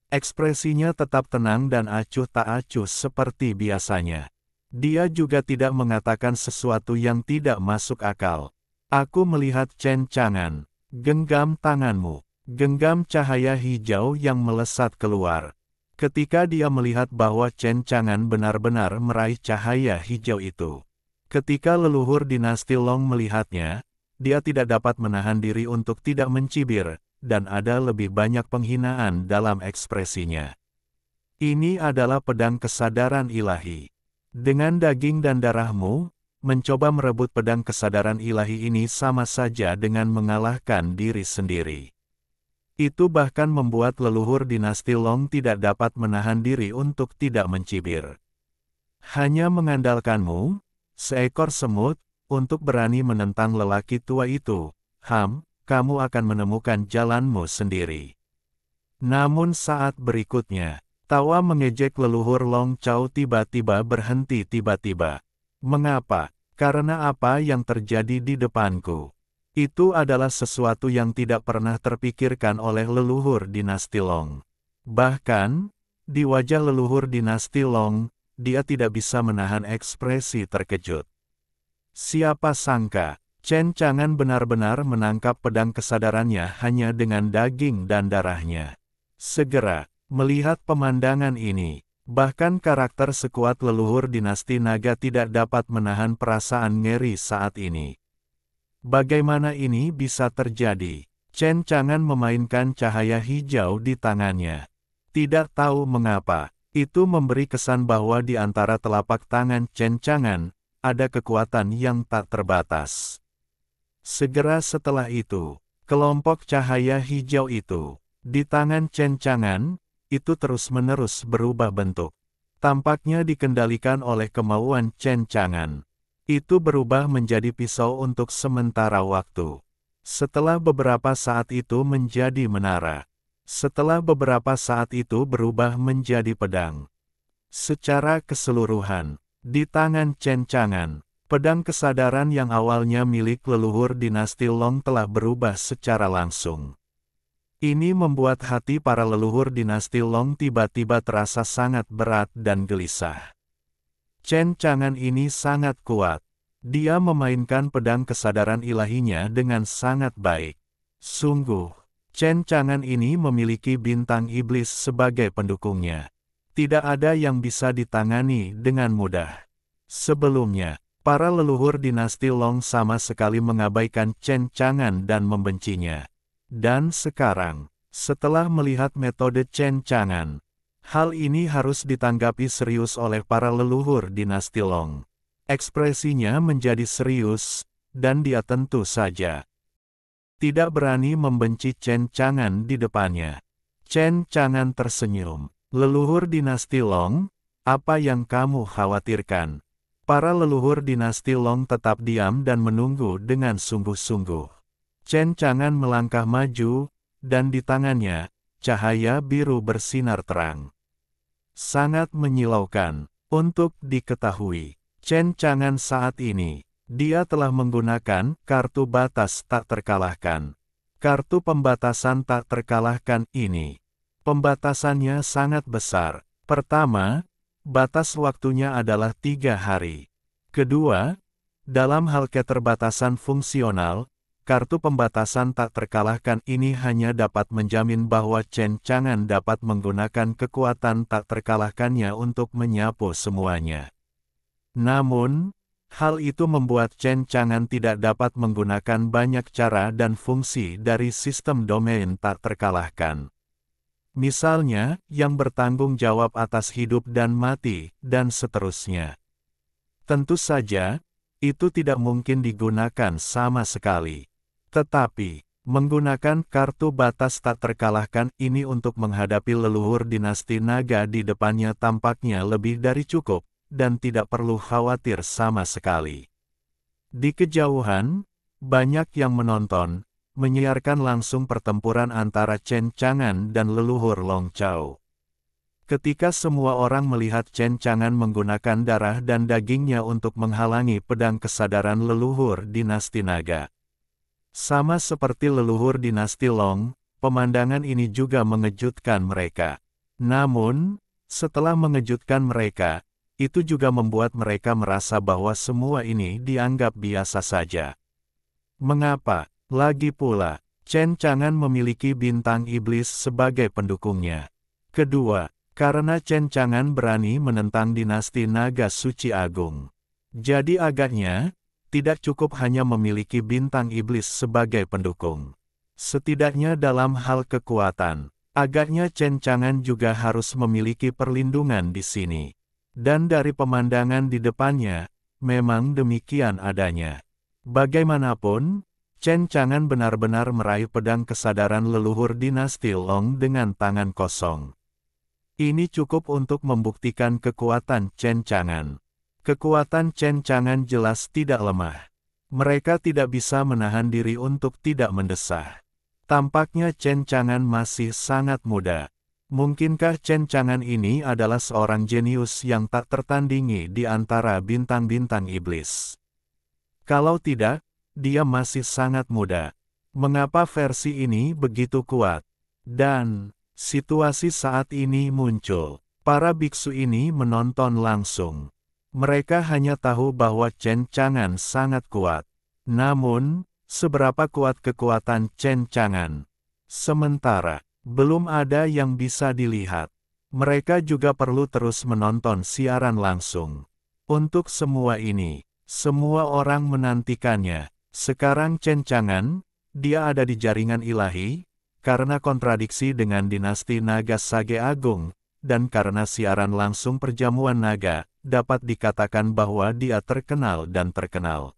Speaker 1: Ekspresinya tetap tenang dan acuh tak acuh seperti biasanya. Dia juga tidak mengatakan sesuatu yang tidak masuk akal. "Aku melihat Chen Chang'an. Genggam tanganmu." Genggam cahaya hijau yang melesat keluar. Ketika dia melihat bahwa Chen Chang'an benar-benar meraih cahaya hijau itu. Ketika leluhur dinasti Long melihatnya, dia tidak dapat menahan diri untuk tidak mencibir, dan ada lebih banyak penghinaan dalam ekspresinya. "Ini adalah pedang kesadaran ilahi. Dengan daging dan darahmu, mencoba merebut pedang kesadaran ilahi ini sama saja dengan mengalahkan diri sendiri." Itu bahkan membuat leluhur dinasti Long tidak dapat menahan diri untuk tidak mencibir. "Hanya mengandalkanmu, seekor semut, untuk berani menentang lelaki tua itu. Kamu akan menemukan jalanmu sendiri." Namun saat berikutnya, tawa mengejek leluhur Long Chao tiba-tiba berhenti tiba-tiba. "Mengapa? Karena apa yang terjadi di depanku? Itu adalah sesuatu yang tidak pernah terpikirkan oleh leluhur dinasti Long." Bahkan, di wajah leluhur dinasti Long, dia tidak bisa menahan ekspresi terkejut. Siapa sangka, Chen Chang'an benar-benar menangkap pedang kesadarannya hanya dengan daging dan darahnya. Segera, melihat pemandangan ini, bahkan karakter sekuat leluhur dinasti naga tidak dapat menahan perasaan ngeri saat ini. Bagaimana ini bisa terjadi? Chen Chang'an memainkan cahaya hijau di tangannya. Tidak tahu mengapa, itu memberi kesan bahwa di antara telapak tangan Chen Chang'an, ada kekuatan yang tak terbatas. Segera setelah itu, kelompok cahaya hijau itu, di tangan Chen Chang'an, itu terus-menerus berubah bentuk. Tampaknya dikendalikan oleh kemauan Chen Chang'an. Itu berubah menjadi pisau untuk sementara waktu. Setelah beberapa saat itu menjadi menara. Setelah beberapa saat itu berubah menjadi pedang. Secara keseluruhan, di tangan Chen Chang'an, pedang kesadaran yang awalnya milik leluhur dinasti Long telah berubah secara langsung. Ini membuat hati para leluhur dinasti Long tiba-tiba terasa sangat berat dan gelisah. Chen Chang'an ini sangat kuat. Dia memainkan pedang kesadaran ilahinya dengan sangat baik. Sungguh, Chen Chang'an ini memiliki bintang iblis sebagai pendukungnya. Tidak ada yang bisa ditangani dengan mudah. Sebelumnya, para leluhur dinasti Long sama sekali mengabaikan Chen Chang'an dan membencinya. Dan sekarang, setelah melihat metode Chen Chang'an, hal ini harus ditanggapi serius oleh para leluhur dinasti Long. Ekspresinya menjadi serius, dan dia tentu saja tidak berani membenci Chen Chang'an di depannya. Chen Chang'an tersenyum. Leluhur dinasti Long, apa yang kamu khawatirkan? Para leluhur dinasti Long tetap diam dan menunggu dengan sungguh-sungguh. Chen Chang'an melangkah maju, dan di tangannya, cahaya biru bersinar terang. Sangat menyilaukan. Untuk diketahui, Chen Chang'an saat ini, dia telah menggunakan kartu batas tak terkalahkan. Kartu pembatasan tak terkalahkan ini. Pembatasannya sangat besar. Pertama, batas waktunya adalah 3 hari. Kedua, dalam hal keterbatasan fungsional, kartu pembatasan tak terkalahkan ini hanya dapat menjamin bahwa Chen Chang'an dapat menggunakan kekuatan tak terkalahkannya untuk menyapu semuanya. Namun, hal itu membuat Chen Chang'an tidak dapat menggunakan banyak cara dan fungsi dari sistem domain tak terkalahkan. Misalnya, yang bertanggung jawab atas hidup dan mati, dan seterusnya. Tentu saja, itu tidak mungkin digunakan sama sekali. Tetapi, menggunakan kartu batas tak terkalahkan ini untuk menghadapi leluhur dinasti naga di depannya tampaknya lebih dari cukup, dan tidak perlu khawatir sama sekali. Di kejauhan, banyak yang menonton, menyiarkan langsung pertempuran antara Chen Chang'an dan leluhur Long Chao. Ketika semua orang melihat Chen Chang'an menggunakan darah dan dagingnya untuk menghalangi pedang kesadaran leluhur dinasti naga. Sama seperti leluhur dinasti Long, pemandangan ini juga mengejutkan mereka. Namun, setelah mengejutkan mereka, itu juga membuat mereka merasa bahwa semua ini dianggap biasa saja. Mengapa? Lagi pula, Chen Chang'an memiliki bintang iblis sebagai pendukungnya. Kedua, karena Chen Chang'an berani menentang dinasti naga suci agung. Jadi agaknya, tidak cukup hanya memiliki bintang iblis sebagai pendukung. Setidaknya dalam hal kekuatan, agaknya Chen Chang'an juga harus memiliki perlindungan di sini. Dan dari pemandangan di depannya, memang demikian adanya. Bagaimanapun, Chen Chang'an benar-benar meraih pedang kesadaran leluhur dinasti Long dengan tangan kosong. Ini cukup untuk membuktikan kekuatan Chen Chang'an. Kekuatan Chen Chang'an jelas tidak lemah. Mereka tidak bisa menahan diri untuk tidak mendesah. Tampaknya Chen Chang'an masih sangat muda. Mungkinkah Chen Chang'an ini adalah seorang jenius yang tak tertandingi di antara bintang-bintang iblis? Kalau tidak, dia masih sangat muda. Mengapa versi ini begitu kuat? Dan, situasi saat ini muncul. Para biksu ini menonton langsung. Mereka hanya tahu bahwa Chen Chang'an sangat kuat. Namun, seberapa kuat kekuatan Chen Chang'an? Sementara, belum ada yang bisa dilihat. Mereka juga perlu terus menonton siaran langsung. Untuk semua ini, semua orang menantikannya. Sekarang Chen Chang'an, dia ada di jaringan ilahi, karena kontradiksi dengan dinasti naga Sage Agung, dan karena siaran langsung perjamuan naga, dapat dikatakan bahwa dia terkenal dan terkenal.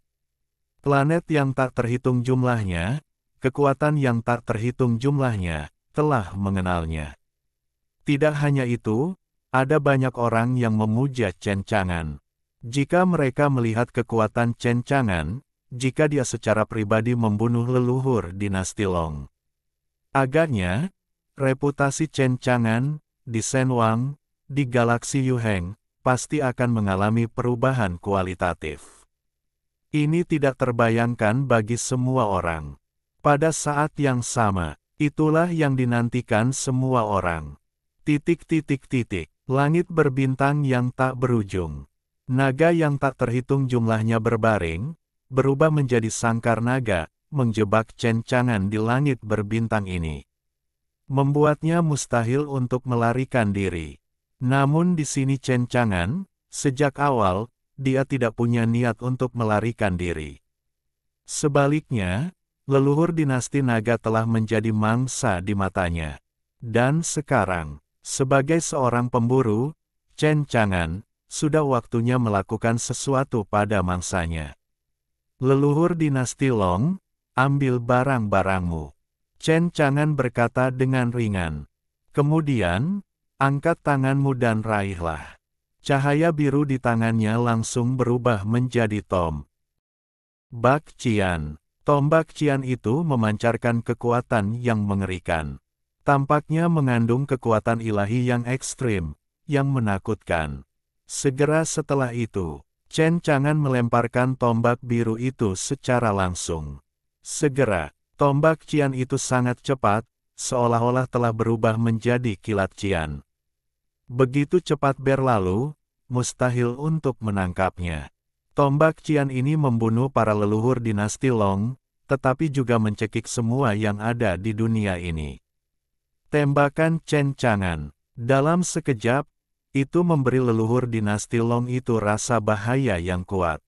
Speaker 1: Planet yang tak terhitung jumlahnya, kekuatan yang tak terhitung jumlahnya, telah mengenalnya. Tidak hanya itu, ada banyak orang yang memuja Chen Chang'an. Jika mereka melihat kekuatan Chen Chang'an, jika dia secara pribadi membunuh leluhur dinasti Long. Agaknya, reputasi Chen Chang'an, di Shenwang, di galaksi Yuheng, pasti akan mengalami perubahan kualitatif. Ini tidak terbayangkan bagi semua orang. Pada saat yang sama, itulah yang dinantikan semua orang. Langit berbintang yang tak berujung. Naga yang tak terhitung jumlahnya berbaring, berubah menjadi sangkar naga, menjebak Chen Chang'an di langit berbintang ini. Membuatnya mustahil untuk melarikan diri. Namun di sini Chen Chang'an, sejak awal, dia tidak punya niat untuk melarikan diri. Sebaliknya, leluhur dinasti naga telah menjadi mangsa di matanya. Dan sekarang, sebagai seorang pemburu, Chen Chang'an, sudah waktunya melakukan sesuatu pada mangsanya. Leluhur dinasti Long, ambil barang-barangmu. Chen Chang'an berkata dengan ringan. Kemudian, angkat tanganmu dan raihlah. Cahaya biru di tangannya langsung berubah menjadi tombak Qian. Tombak Qian itu memancarkan kekuatan yang mengerikan. Tampaknya mengandung kekuatan ilahi yang ekstrim, yang menakutkan. Segera setelah itu, Chen Chang'an melemparkan tombak biru itu secara langsung. Segera, tombak Qian itu sangat cepat, seolah-olah telah berubah menjadi kilat Qian. Begitu cepat berlalu, mustahil untuk menangkapnya. Tombak Qian ini membunuh para leluhur dinasti Long, tetapi juga mencekik semua yang ada di dunia ini. Tembakan Chen Chang'an, dalam sekejap, itu memberi leluhur dinasti Long itu rasa bahaya yang kuat.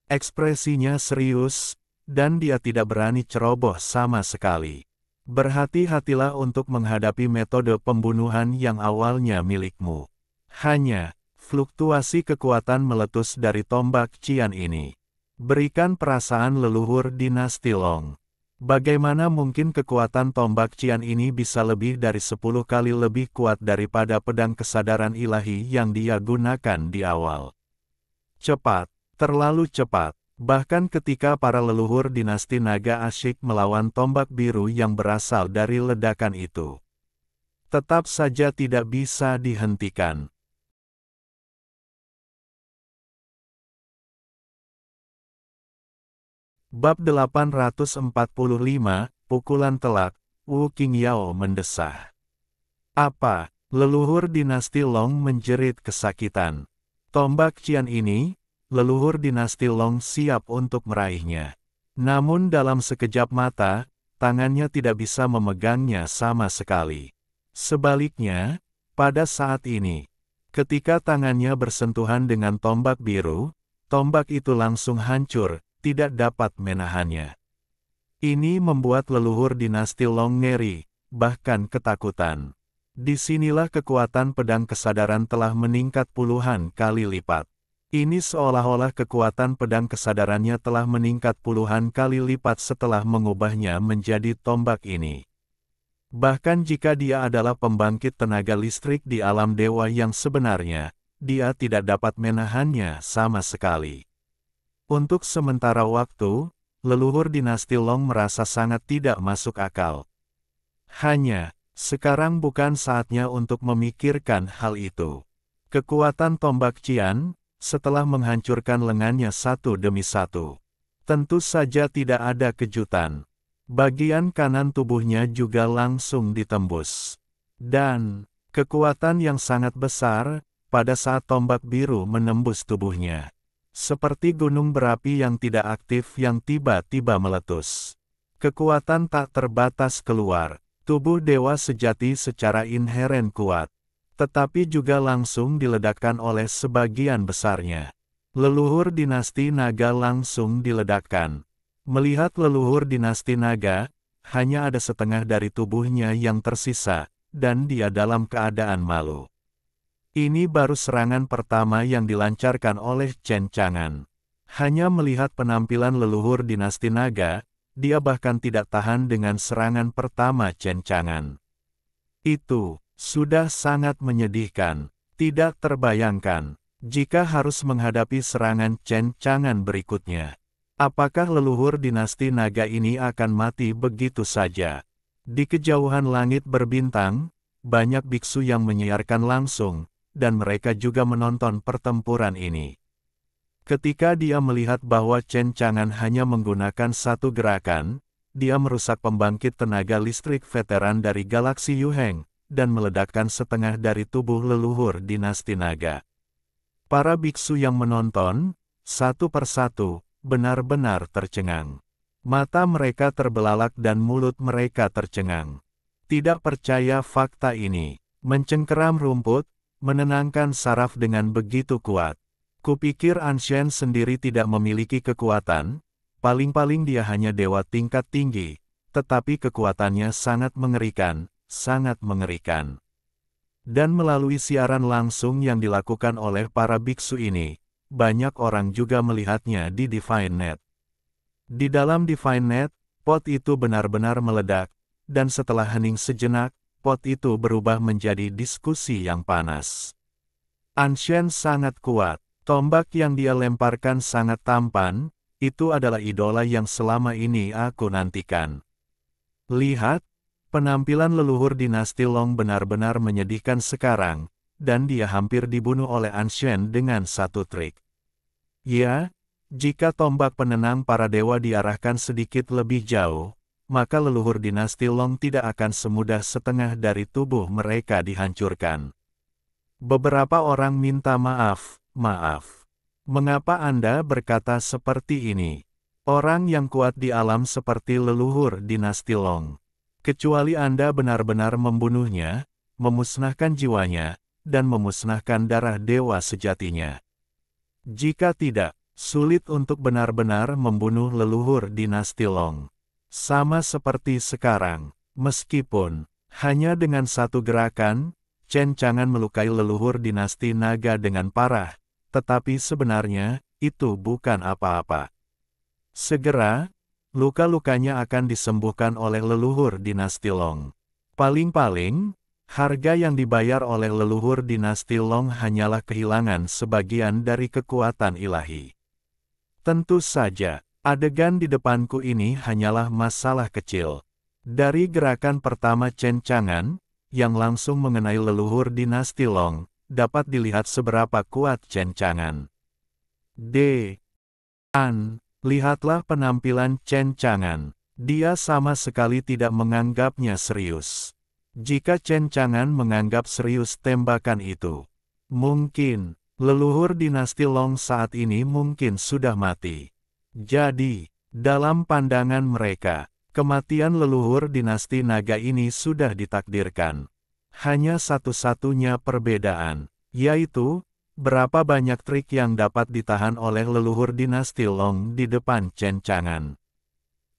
Speaker 1: Ekspresinya serius, dan dia tidak berani ceroboh sama sekali. Berhati-hatilah untuk menghadapi metode pembunuhan yang awalnya milikmu. Hanya, fluktuasi kekuatan meletus dari tombak Qian ini. Berikan perasaan leluhur dinasti Long. Bagaimana mungkin kekuatan tombak Qian ini bisa lebih dari 10 kali lebih kuat daripada pedang kesadaran ilahi yang dia gunakan di awal? Cepat, terlalu cepat. Bahkan ketika para leluhur dinasti naga asyik melawan tombak biru yang berasal dari ledakan itu, tetap saja tidak bisa dihentikan. Bab 845, Pukulan Telak, Wu Qingyao mendesah. Apa? Leluhur dinasti Long menjerit kesakitan. Tombak Qian ini, leluhur dinasti Long siap untuk meraihnya. Namun dalam sekejap mata, tangannya tidak bisa memegangnya sama sekali. Sebaliknya, pada saat ini, ketika tangannya bersentuhan dengan tombak biru, tombak itu langsung hancur, tidak dapat menahannya. Ini membuat leluhur dinasti Long ngeri, bahkan ketakutan. Disinilah kekuatan pedang kesadaran telah meningkat puluhan kali lipat. Ini seolah-olah kekuatan pedang kesadarannya telah meningkat puluhan kali lipat setelah mengubahnya menjadi tombak ini. Bahkan jika dia adalah pembangkit tenaga listrik di alam dewa yang sebenarnya, dia tidak dapat menahannya sama sekali. Untuk sementara waktu, leluhur dinasti Long merasa sangat tidak masuk akal. Hanya, sekarang bukan saatnya untuk memikirkan hal itu. Kekuatan tombak Qian, setelah menghancurkan lengannya satu demi satu, tentu saja tidak ada kejutan. Bagian kanan tubuhnya juga langsung ditembus. Dan, kekuatan yang sangat besar, pada saat tombak biru menembus tubuhnya. Seperti gunung berapi yang tidak aktif yang tiba-tiba meletus. Kekuatan tak terbatas keluar. Tubuh dewa sejati secara inheren kuat. Tetapi juga langsung diledakkan oleh sebagian besarnya. Leluhur dinasti naga langsung diledakkan. Melihat leluhur dinasti naga, hanya ada setengah dari tubuhnya yang tersisa, dan dia dalam keadaan malu. Ini baru serangan pertama yang dilancarkan oleh Chen Chang'an. Hanya melihat penampilan leluhur dinasti naga, dia bahkan tidak tahan dengan serangan pertama Chen Chang'an. Itu sudah sangat menyedihkan. Tidak terbayangkan, jika harus menghadapi serangan Chen Chang'an berikutnya. Apakah leluhur dinasti naga ini akan mati begitu saja? Di kejauhan langit berbintang, banyak biksu yang menyiarkan langsung, dan mereka juga menonton pertempuran ini. Ketika dia melihat bahwa Chen Chang'an hanya menggunakan satu gerakan, dia merusak pembangkit tenaga listrik veteran dari galaksi Yuheng, dan meledakkan setengah dari tubuh leluhur dinasti naga. Para biksu yang menonton, satu persatu, benar-benar tercengang. Mata mereka terbelalak dan mulut mereka tercengang. Tidak percaya fakta ini. Mencengkeram rumput, menenangkan saraf dengan begitu kuat. Kupikir Anshen sendiri tidak memiliki kekuatan, paling-paling dia hanya dewa tingkat tinggi, tetapi kekuatannya sangat mengerikan, sangat mengerikan. Dan melalui siaran langsung yang dilakukan oleh para biksu ini, banyak orang juga melihatnya di DivineNet. Di dalam DivineNet, pot itu benar-benar meledak, dan setelah hening sejenak, pot itu berubah menjadi diskusi yang panas. Anshen sangat kuat, tombak yang dia lemparkan sangat tampan, itu adalah idola yang selama ini aku nantikan. Lihat, penampilan leluhur dinasti Long benar-benar menyedihkan sekarang, dan dia hampir dibunuh oleh Anshen dengan satu trik. Ya, jika tombak penenang para dewa diarahkan sedikit lebih jauh, maka leluhur dinasti Long tidak akan semudah setengah dari tubuh mereka dihancurkan. Beberapa orang minta maaf. Mengapa Anda berkata seperti ini? Orang yang kuat di alam seperti leluhur dinasti Long. Kecuali Anda benar-benar membunuhnya, memusnahkan jiwanya, dan memusnahkan darah dewa sejatinya. Jika tidak, sulit untuk benar-benar membunuh leluhur dinasti Long. Sama seperti sekarang, meskipun hanya dengan satu gerakan, Chen Chang'an melukai leluhur dinasti naga dengan parah, tetapi sebenarnya, itu bukan apa-apa. Segera, luka-lukanya akan disembuhkan oleh leluhur dinasti Long. Paling-paling, harga yang dibayar oleh leluhur dinasti Long hanyalah kehilangan sebagian dari kekuatan ilahi. Tentu saja, adegan di depanku ini hanyalah masalah kecil. Dari gerakan pertama Chen Chang'an, yang langsung mengenai leluhur dinasti Long, dapat dilihat seberapa kuat Chen Chang'an. Lihatlah penampilan Chen Chang'an. Dia sama sekali tidak menganggapnya serius. Jika Chen Chang'an menganggap serius tembakan itu, mungkin leluhur dinasti Long saat ini mungkin sudah mati. Jadi, dalam pandangan mereka, kematian leluhur dinasti naga ini sudah ditakdirkan. Hanya satu-satunya perbedaan, yaitu berapa banyak trik yang dapat ditahan oleh leluhur dinasti Long di depan Chen Chang'an.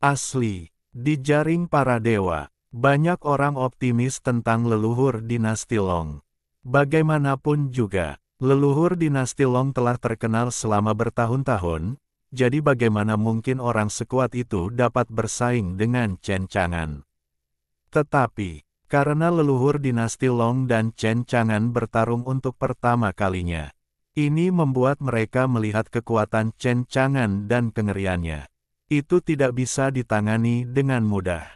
Speaker 1: Asli, di jaring para dewa, banyak orang optimis tentang leluhur dinasti Long. Bagaimanapun juga, leluhur dinasti Long telah terkenal selama bertahun-tahun, jadi bagaimana mungkin orang sekuat itu dapat bersaing dengan Chen Chang'an. Tetapi, karena leluhur dinasti Long dan Chen Chang'an bertarung untuk pertama kalinya, ini membuat mereka melihat kekuatan Chen Chang'an dan kengeriannya. Itu tidak bisa ditangani dengan mudah.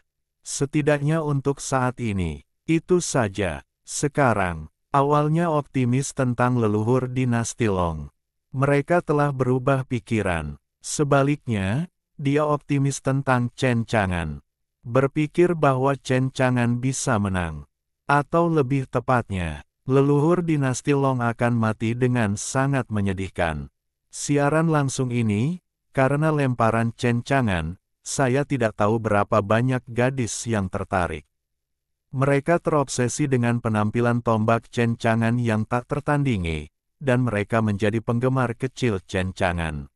Speaker 1: Setidaknya untuk saat ini, itu saja. Sekarang, awalnya optimis tentang leluhur dinasti Long. Mereka telah berubah pikiran. Sebaliknya, dia optimis tentang Chen Chang'an. Berpikir bahwa Chen Chang'an bisa menang. Atau lebih tepatnya, leluhur dinasti Long akan mati dengan sangat menyedihkan. Siaran langsung ini, karena lemparan Chen Chang'an, saya tidak tahu berapa banyak gadis yang tertarik. Mereka terobsesi dengan penampilan tombak Chen Chang'an yang tak tertandingi, dan mereka menjadi penggemar kecil Chen Chang'an.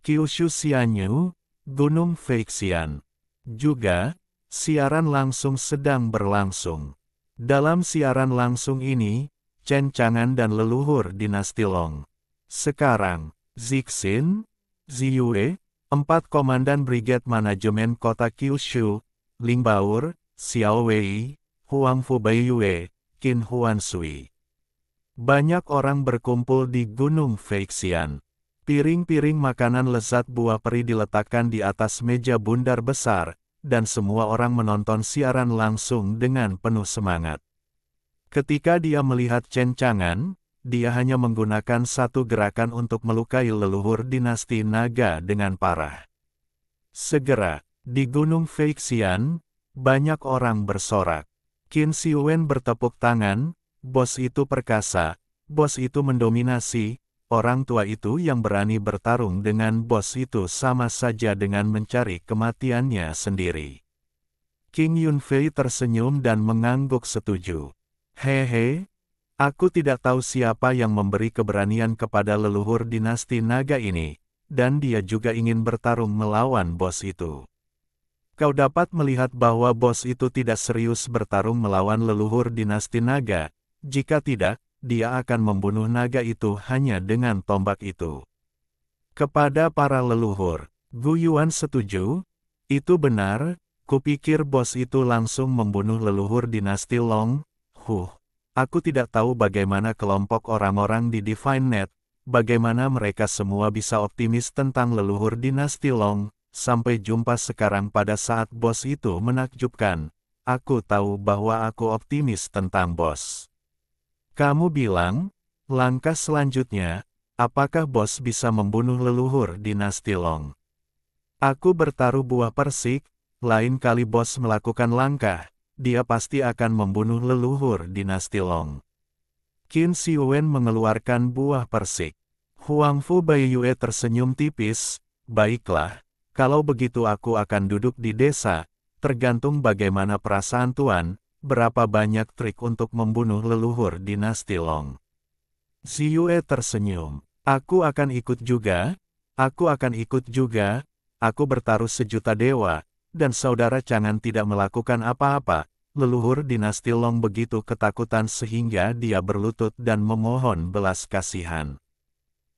Speaker 1: Kyushu Xianyu, Gunung Feixian. Juga, siaran langsung sedang berlangsung. Dalam siaran langsung ini, Chen Chang'an dan leluhur dinasti Long. Sekarang, Zixin, Ziyue, 4 komandan brigade manajemen kota Kyushu, Ling Baur, Xiao Wei, Huang Fubaiyue, Qin Huansui. Banyak orang berkumpul di Gunung Feixian. Piring-piring makanan lezat buah peri diletakkan di atas meja bundar besar, dan semua orang menonton siaran langsung dengan penuh semangat. Ketika dia melihat Chen Chang'an, dia hanya menggunakan satu gerakan untuk melukai leluhur dinasti naga dengan parah. Segera, di Gunung Feixian, banyak orang bersorak. Qin Xiwen bertepuk tangan, bos itu perkasa, bos itu mendominasi. Orang tua itu yang berani bertarung dengan bos itu sama saja dengan mencari kematiannya sendiri. King Yunfei tersenyum dan mengangguk setuju. Hehe, aku tidak tahu siapa yang memberi keberanian kepada leluhur dinasti naga ini, dan dia juga ingin bertarung melawan bos itu. Kau dapat melihat bahwa bos itu tidak serius bertarung melawan leluhur dinasti naga. Jika tidak, dia akan membunuh naga itu hanya dengan tombak itu. Kepada para leluhur, Gu Yuan setuju. Itu benar, kupikir bos itu langsung membunuh leluhur dinasti Long. Aku tidak tahu bagaimana kelompok orang-orang di Divine Net, bagaimana mereka semua bisa optimis tentang leluhur dinasti Long. Sampai jumpa sekarang pada saat bos itu menakjubkan. Aku tahu bahwa aku optimis tentang bos. Kamu bilang, langkah selanjutnya, apakah bos bisa membunuh leluhur dinasti Long? Aku bertaruh buah persik, lain kali bos melakukan langkah, dia pasti akan membunuh leluhur dinasti Long. Qin Xiuwen mengeluarkan buah persik. Huangfu Baiyue tersenyum tipis, baiklah. Kalau begitu aku akan duduk di desa, tergantung bagaimana perasaan Tuan, berapa banyak trik untuk membunuh leluhur dinasti Long. Xiue tersenyum. Aku akan ikut juga, aku bertaruh sejuta dewa, dan saudara Chang'an tidak melakukan apa-apa. Leluhur dinasti Long begitu ketakutan sehingga dia berlutut dan memohon belas kasihan.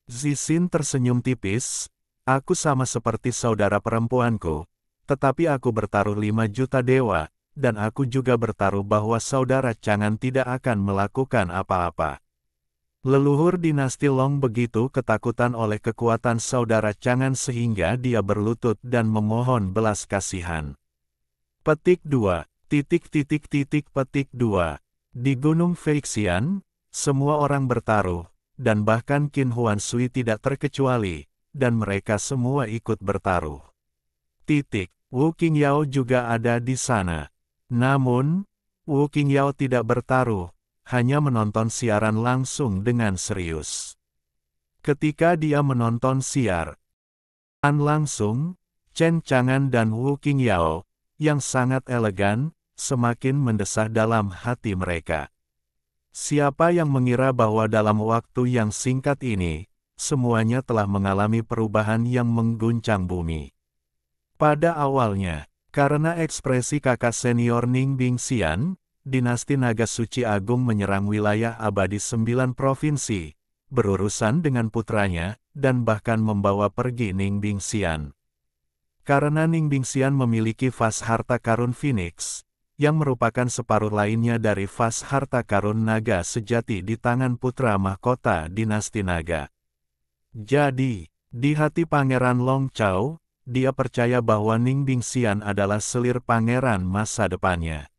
Speaker 1: Zixin tersenyum tipis. Aku sama seperti saudara perempuanku, tetapi aku bertaruh 5 juta dewa, dan aku juga bertaruh bahwa saudara Chang'an tidak akan melakukan apa-apa. Leluhur dinasti Long begitu ketakutan oleh kekuatan saudara Chang'an sehingga dia berlutut dan memohon belas kasihan. Petik 2. Petik 2. Di Gunung Feixian, semua orang bertaruh, dan bahkan Qin Huanshui tidak terkecuali. Dan mereka semua ikut bertaruh. Wu Qingyao juga ada di sana. Namun, Wu Qingyao tidak bertaruh, hanya menonton siaran langsung dengan serius. Ketika dia menonton siaran langsung, Chen Chang'an dan Wu Qingyao, yang sangat elegan, semakin mendesah dalam hati mereka. Siapa yang mengira bahwa dalam waktu yang singkat ini, semuanya telah mengalami perubahan yang mengguncang bumi. Pada awalnya, karena ekspresi kakak senior Ning Bingxian, dinasti Naga Suci Agung menyerang wilayah abadi 9 provinsi, berurusan dengan putranya, dan bahkan membawa pergi Ning Bingxian. Karena Ning Bingxian memiliki vas harta karun Phoenix, yang merupakan separuh lainnya dari vas harta karun naga sejati di tangan putra mahkota dinasti Naga. Jadi, di hati Pangeran Long Chao, dia percaya bahwa Ning Bingxian adalah selir pangeran masa depannya.